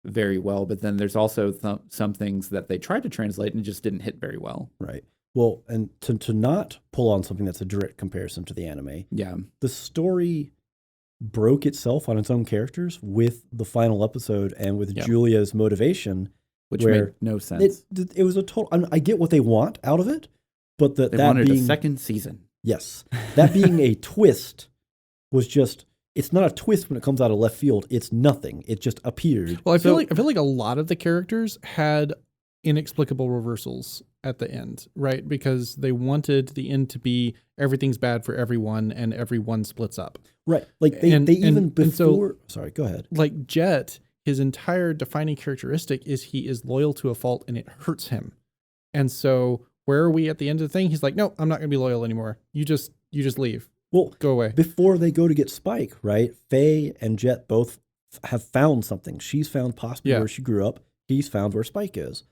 very well, but then there's also some things that they tried to translate and just didn't hit very well. Right. Well, and to not pull on something that's a direct comparison to the anime, the story broke itself on its own characters with the final episode and with Julia's motivation, which made no sense. It was a total. I mean, I get what they want out of it, but they wanted a second season. Yes, that being a twist was just. It's not a twist when it comes out of left field. It's nothing. It just appeared. Well, I feel like a lot of the characters had inexplicable reversals at the end, right? Because they wanted the end to be everything's bad for everyone and everyone splits up. Right. Like sorry, go ahead. Like Jet, his entire defining characteristic is he is loyal to a fault and it hurts him. And so where are we at the end of the thing? He's like, no, I'm not going to be loyal anymore. You just leave. Well, go away. Before they go to get Spike, right? Faye and Jet both have found something. She's found possibly where she grew up. He's found where Spike is.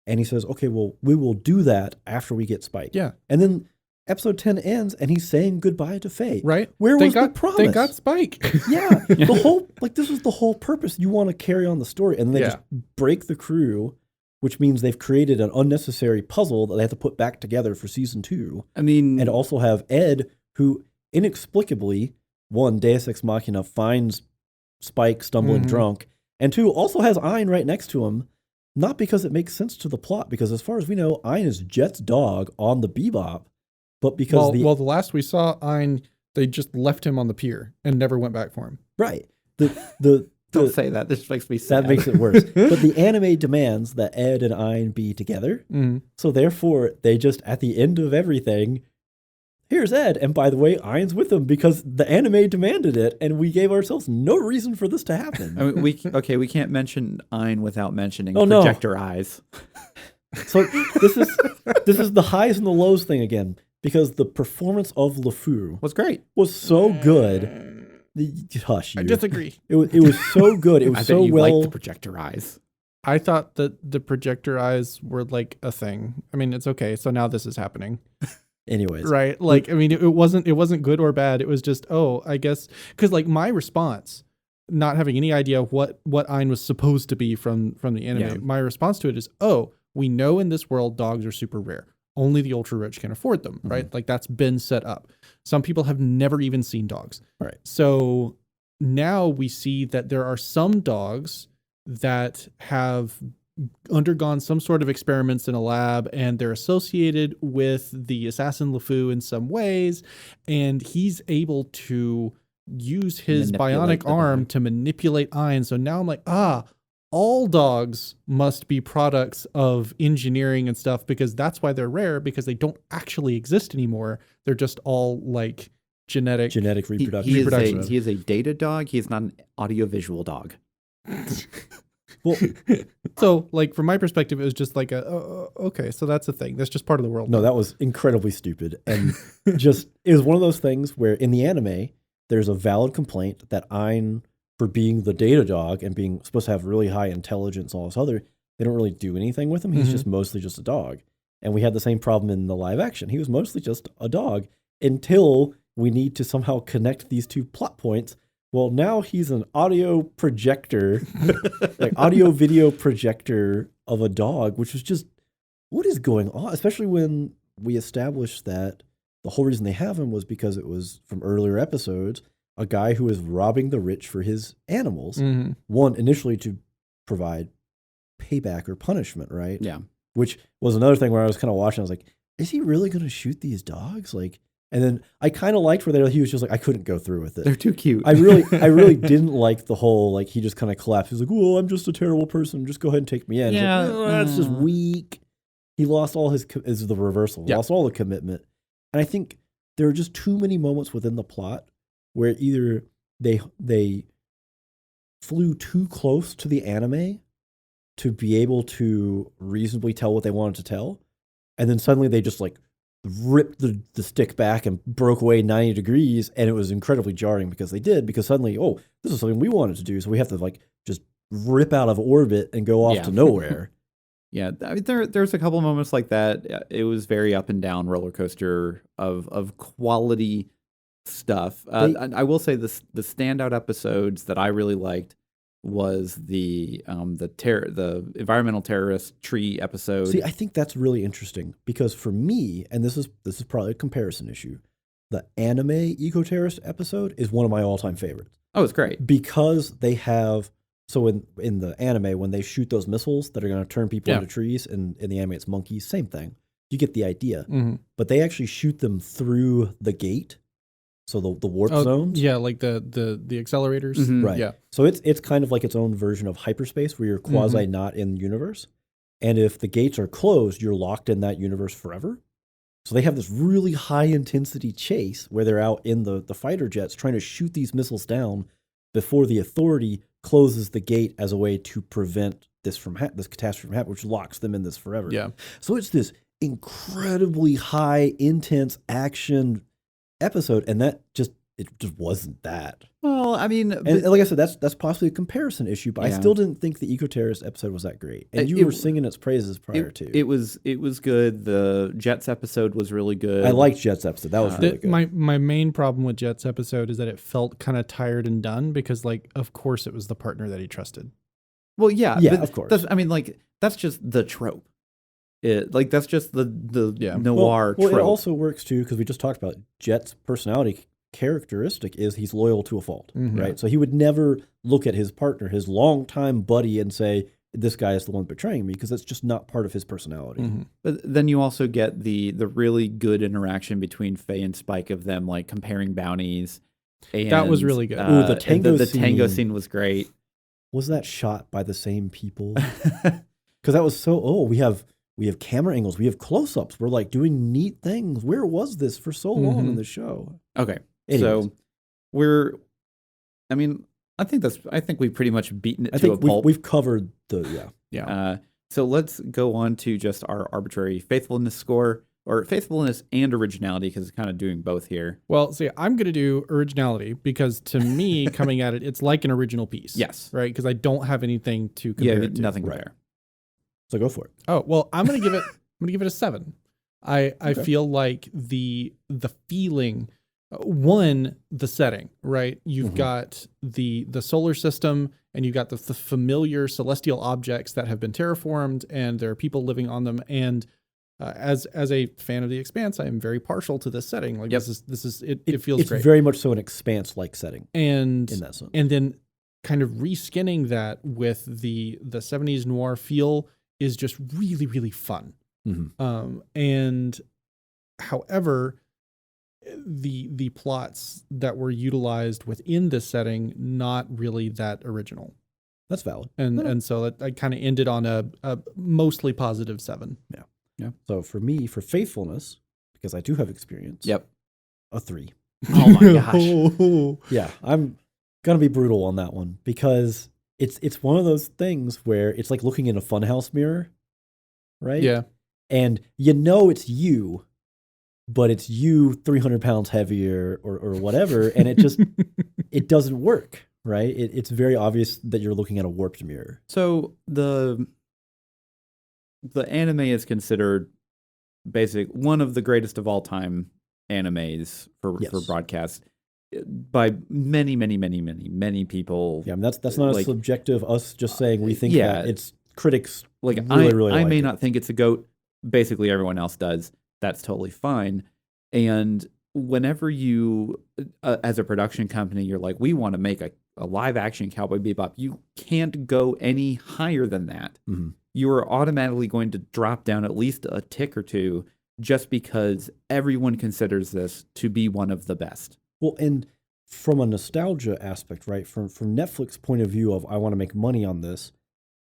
And he says, okay, well, we will do that after we get Spike. Yeah. And then episode 10 ends and he's saying goodbye to Faye. Right. Where was the promise? They got Spike. Yeah. The whole, like, this was the whole purpose. You want to carry on the story. And then they just break the crew, which means they've created an unnecessary puzzle that they have to put back together for season 2. I mean, and also have Ed, who inexplicably, one, Deus Ex Machina finds Spike stumbling drunk, and 2, also has Ein right next to him, not because it makes sense to the plot, because as far as we know, Ein is Jet's dog on the Bebop, but because the last we saw Ein, they just left him on the pier and never went back for him. Right. Don't say that. This makes me sad. That makes it worse. But the anime demands that Ed and Ein be together, so therefore they just, at the end of everything, here's Ed, and by the way, Ein's with him because the anime demanded it, and we gave ourselves no reason for this to happen. I mean, we can't mention Ein without mentioning projector eyes. So this is the highs and the lows thing again, because the performance of LeFou was great. Was so good. Hush, you. I disagree. It was so good. It was so well. Liked the projector eyes. I thought that the projector eyes were like a thing. I mean, it's okay. So now this is happening. Anyways, right? Like, I mean, it wasn't good or bad. It was just, I guess, because like my response, not having any idea what Ein was supposed to be from the anime, my response to it is, we know in this world dogs are super rare. only the ultra rich can afford them, right? Like that's been set up. Some people have never even seen dogs. Right. So now we see that there are some dogs that have undergone some sort of experiments in a lab, and they're associated with the assassin LeFou in some ways, and he's able to use his bionic arm to manipulate Ein. So now I'm like, all dogs must be products of engineering and stuff, because that's why they're rare, because they don't actually exist anymore. They're just all like genetic reproduction. He is a data dog. He is not an audiovisual dog. Well, so like from my perspective, it was just like okay, so that's a thing. That's just part of the world. No, that was incredibly stupid. And just, it was one of those things where in the anime, there's a valid complaint that Ein, for being the data dog and being supposed to have really high intelligence and all this other, they don't really do anything with him. He's just mostly just a dog. And we had the same problem in the live action. He was mostly just a dog until we need to somehow connect these two plot points. Well, now he's an audio projector, like audio video projector of a dog, which was just, what is going on? Especially when we established that the whole reason they have him was because it was from earlier episodes, a guy who was robbing the rich for his animals. One, initially to provide payback or punishment, right? Yeah. Which was another thing where I was kind of watching, I was like, is he really going to shoot these dogs? Like, and then I kind of liked where he was just like, I couldn't go through with it. They're too cute. I really didn't like the whole, like, he just kind of collapsed. He was like, oh, I'm just a terrible person. Just go ahead and take me in. Yeah. Like, that's just weak. He lost all his, is the reversal. Lost all the commitment. And I think there are just too many moments within the plot where either they flew too close to the anime to be able to reasonably tell what they wanted to tell, and then suddenly they just like ripped the stick back and broke away 90 degrees, and it was incredibly jarring because suddenly, oh, this is something we wanted to do, so we have to like just rip out of orbit and go off to nowhere. Yeah, I mean, there's a couple of moments like that. It was very up and down roller coaster of quality stuff. I will say the standout episodes that I really liked was the environmental terrorist tree episode. See, I think that's really interesting because for me, and this is probably a comparison issue, the anime eco-terrorist episode is one of my all-time favorites. Oh, it's great. Because they have, so in the anime, when they shoot those missiles that are going to turn people into trees, and in the anime it's monkeys, same thing. You get the idea. But they actually shoot them through the gate. So the warp zones? Yeah, like the accelerators. Right. Yeah. So it's kind of like its own version of hyperspace where you're quasi not in the universe. And if the gates are closed, you're locked in that universe forever. So they have this really high intensity chase where they're out in the fighter jets trying to shoot these missiles down before the authority closes the gate as a way to prevent this catastrophe from happening, which locks them in this forever. Yeah. So it's this incredibly high, intense action episode, and it just wasn't that. Well, I mean, and like I said, that's possibly a comparison issue, but I still didn't think the eco-terrorist episode was that great. And you were singing its praises prior to. It was good. The Jets episode was really good. I liked Jets episode. That was really good. My main problem with Jets episode is that it felt kind of tired and done because, like, of course it was the partner that he trusted. Well, yeah, of course. That's just the trope. That's just the noir trope. Well, it also works too because we just talked about Jet's personality characteristic is he's loyal to a fault, right? So he would never look at his partner, his longtime buddy, and say, "This guy is the one betraying me," because that's just not part of his personality. But then you also get the really good interaction between Faye and Spike of them like comparing bounties. And, that was really good. The tango scene was great. Was that shot by the same people? Because that was so. We have camera angles. We have close-ups. We're like doing neat things. Where was this for so long in the show? Okay. Anyways. So I think we've pretty much beaten it to a pulp. We've covered the. So let's go on to just our arbitrary faithfulness score, or faithfulness and originality, because it's kind of doing both here. Well, see, I'm going to do originality because to me, coming at it, it's like an original piece. Yes. Right? Because I don't have anything to compare it to. Nothing there. So go for it. Oh, well, I'm going to give it a 7. I feel like the feeling, the setting, right? You've got the solar system, and you've got the familiar celestial objects that have been terraformed, and there are people living on them. And as a fan of The Expanse, I am very partial to this setting. Like this is it feels it's great. It's very much so an Expanse-like setting, and in that sense. And then kind of reskinning that with the 70s noir feel is just really, really fun. Mm-hmm. And however, the plots that were utilized within this setting, not really that original. That's valid. And so I kind of ended on a mostly positive 7. Yeah. So for me, for faithfulness, because I do have experience, a 3. Oh my gosh. Yeah, I'm gonna be brutal on that one because it's one of those things where it's like looking in a funhouse mirror, right? Yeah. And it's you, but it's you 300 pounds heavier or whatever, and it just it doesn't work, right? It's very obvious that you're looking at a warped mirror. So the anime is considered one of the greatest of all time animes for broadcast by many people. Yeah, I mean, that's not a subjective us just saying we think that. It's critics I may not think it's a GOAT. Basically, everyone else does. That's totally fine. And whenever you, as a production company, you're like, we want to make a live action Cowboy Bebop, you can't go any higher than that. Mm-hmm. You are automatically going to drop down at least a tick or two just because everyone considers this to be one of the best. Well, and from a nostalgia aspect, right? From Netflix's point of view of I want to make money on this,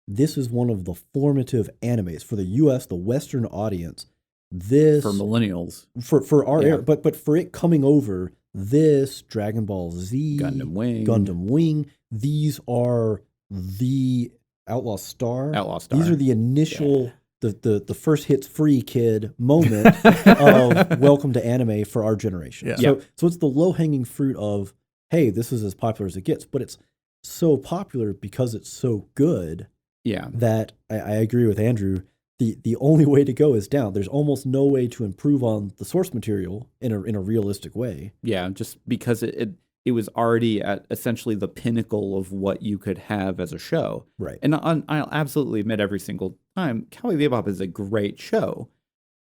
this is one of the formative animes for the U.S., the Western audience. This for millennials, for our era, but for it coming over, this Dragon Ball Z, Gundam Wing, these are the Outlaw Star. These are the initial, the first hits free kid moment of welcome to anime for our generation. Yeah. So it's the low hanging fruit of, hey, this is as popular as it gets, but it's so popular because it's so good. Yeah. That I agree with Andrew. The only way to go is down. There's almost no way to improve on the source material in a realistic way. Yeah, just because it was already at essentially the pinnacle of what you could have as a show. Right. And I'll absolutely admit every single time, Cowboy Bebop is a great show.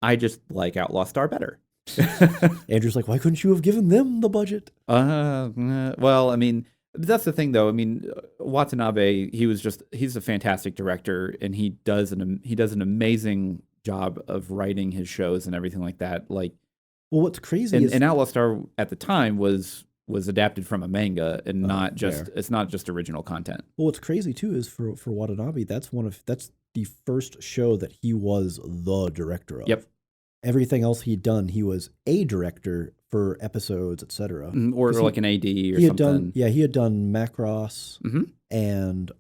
I just like Outlaw Star better. Andrew's like, why couldn't you have given them the budget? Well, I mean, that's the thing, though. I mean, Watanabe, he's a fantastic director, and he does an amazing job of writing his shows and everything like that. Like, well, what's crazy is... And Outlaw Star at the time was adapted from a manga and it's not just original content. Well, what's crazy too is for Watanabe, that's the first show that he was the director of. Yep. Everything else he'd done, he was a director for episodes, etc. Or like an AD or something. He had done Macross, and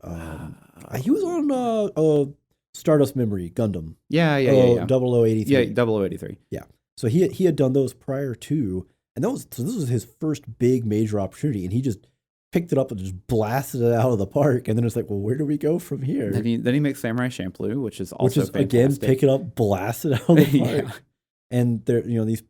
he was on Stardust Memory Gundam. Yeah. 0083. Yeah, 0083. Yeah. So he had done those prior to, and this was his first big major opportunity, and he just picked it up and just blasted it out of the park. And then it's like, well, where do we go from here? Then he makes Samurai Champloo, which is fantastic. Again, pick it up, blast it out of the park. Yeah. And there, these,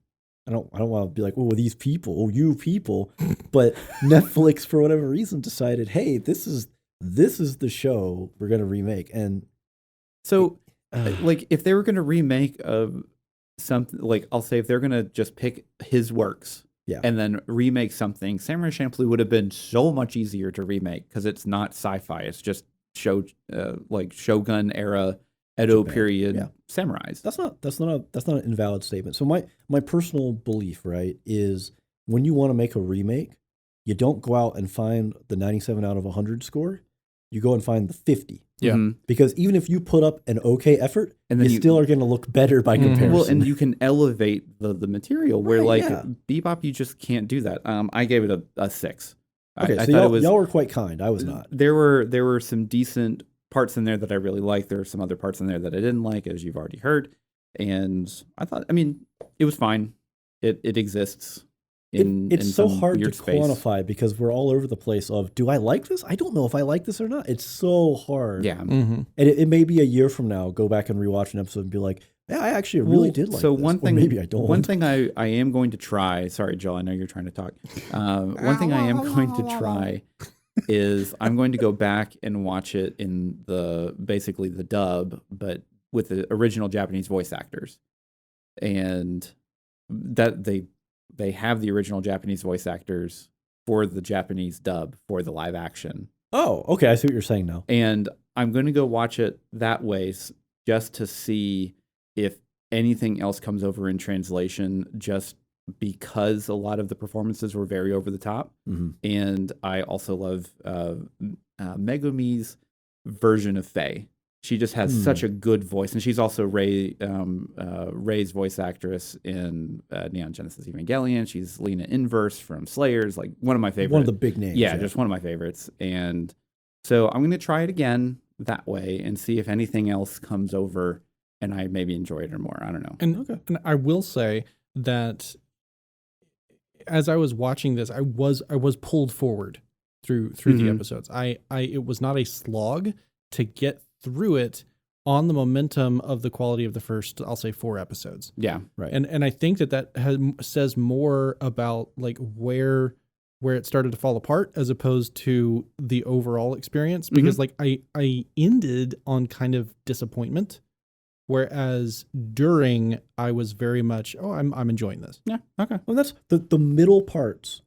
I don't want to be like, oh, these people, you people, but Netflix for whatever reason decided, hey, this is the show we're gonna remake. And so, like, if they were gonna remake something, like, I'll say if they're gonna just pick his works, and then remake something, Samurai Champloo would have been so much easier to remake because it's not sci-fi. It's just like Shogun era, Edo period samurais. That's not an invalid statement. So my personal belief, right, is when you want to make a remake, you don't go out and find the 97 out of 100 score. You go and find the 50. Yeah. Because even if you put up an okay effort, and then you still are going to look better by comparison. Well, and you can elevate the material where Bebop, you just can't do that. I gave it a 6. Okay, I so y'all were quite kind. I was not. There were some decent parts in there that I really liked. There were some other parts in there that I didn't like, as you've already heard. And I thought, it was fine. It exists. It's so hard to quantify because we're all over the place of, do I like this? I don't know if I like this or not. It's so hard. Yeah. And it may be a year from now, go back and rewatch an episode and be like, yeah, I actually really did like this. One thing, or maybe I don't. One thing I am going to try, sorry, Joel, I know you're trying to talk. One thing I am going to try is I'm going to go back and watch it in basically the dub, but with the original Japanese voice actors. and that they have the original Japanese voice actors for the Japanese dub for the live action. Oh, okay. I see what you're saying now. And I'm going to go watch it that way just to see if anything else comes over in translation, just because a lot of the performances were very over the top. Mm-hmm. And I also love Megumi's version of Faye. She just has such a good voice, and she's also Rey's voice actress in Neon Genesis Evangelion. She's Lena Inverse from Slayers, like one of my favorites. One of the big names. Yeah, just one of my favorites. And so I'm going to try it again that way and see if anything else comes over and I maybe enjoy it or more. I don't know. And I will say that as I was watching this, I was pulled forward through the episodes. It was not a slog to get through it on the momentum of the quality of the first, I'll say, 4 episodes. Yeah, right. And I think that says more about like where it started to fall apart as opposed to the overall experience, because like I ended on kind of disappointment, whereas during I was very much, I'm enjoying this. Yeah. Okay. Well, that's the middle parts.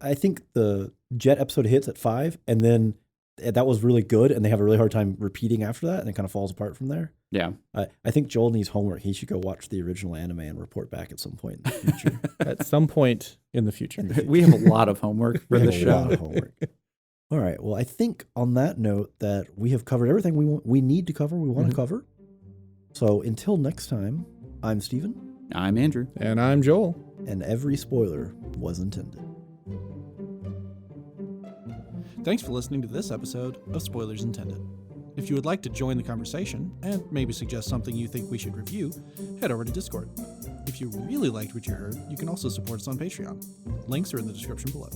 I think the Jet episode hits at 5, and then that was really good, and they have a really hard time repeating after that, and it kind of falls apart from there. Yeah. I think Joel needs homework. He should go watch the original anime and report back at some point in the future. At some point in the future. We have a lot of homework for this show. A lot of homework. All right. Well, I think on that note that we have covered everything we need to cover, we want to cover. So until next time, I'm Steven. I'm Andrew. And I'm Joel. And every spoiler was intended. Thanks for listening to this episode of Spoilers Intended. If you would like to join the conversation and maybe suggest something you think we should review, head over to Discord. If you really liked what you heard, you can also support us on Patreon. Links are in the description below.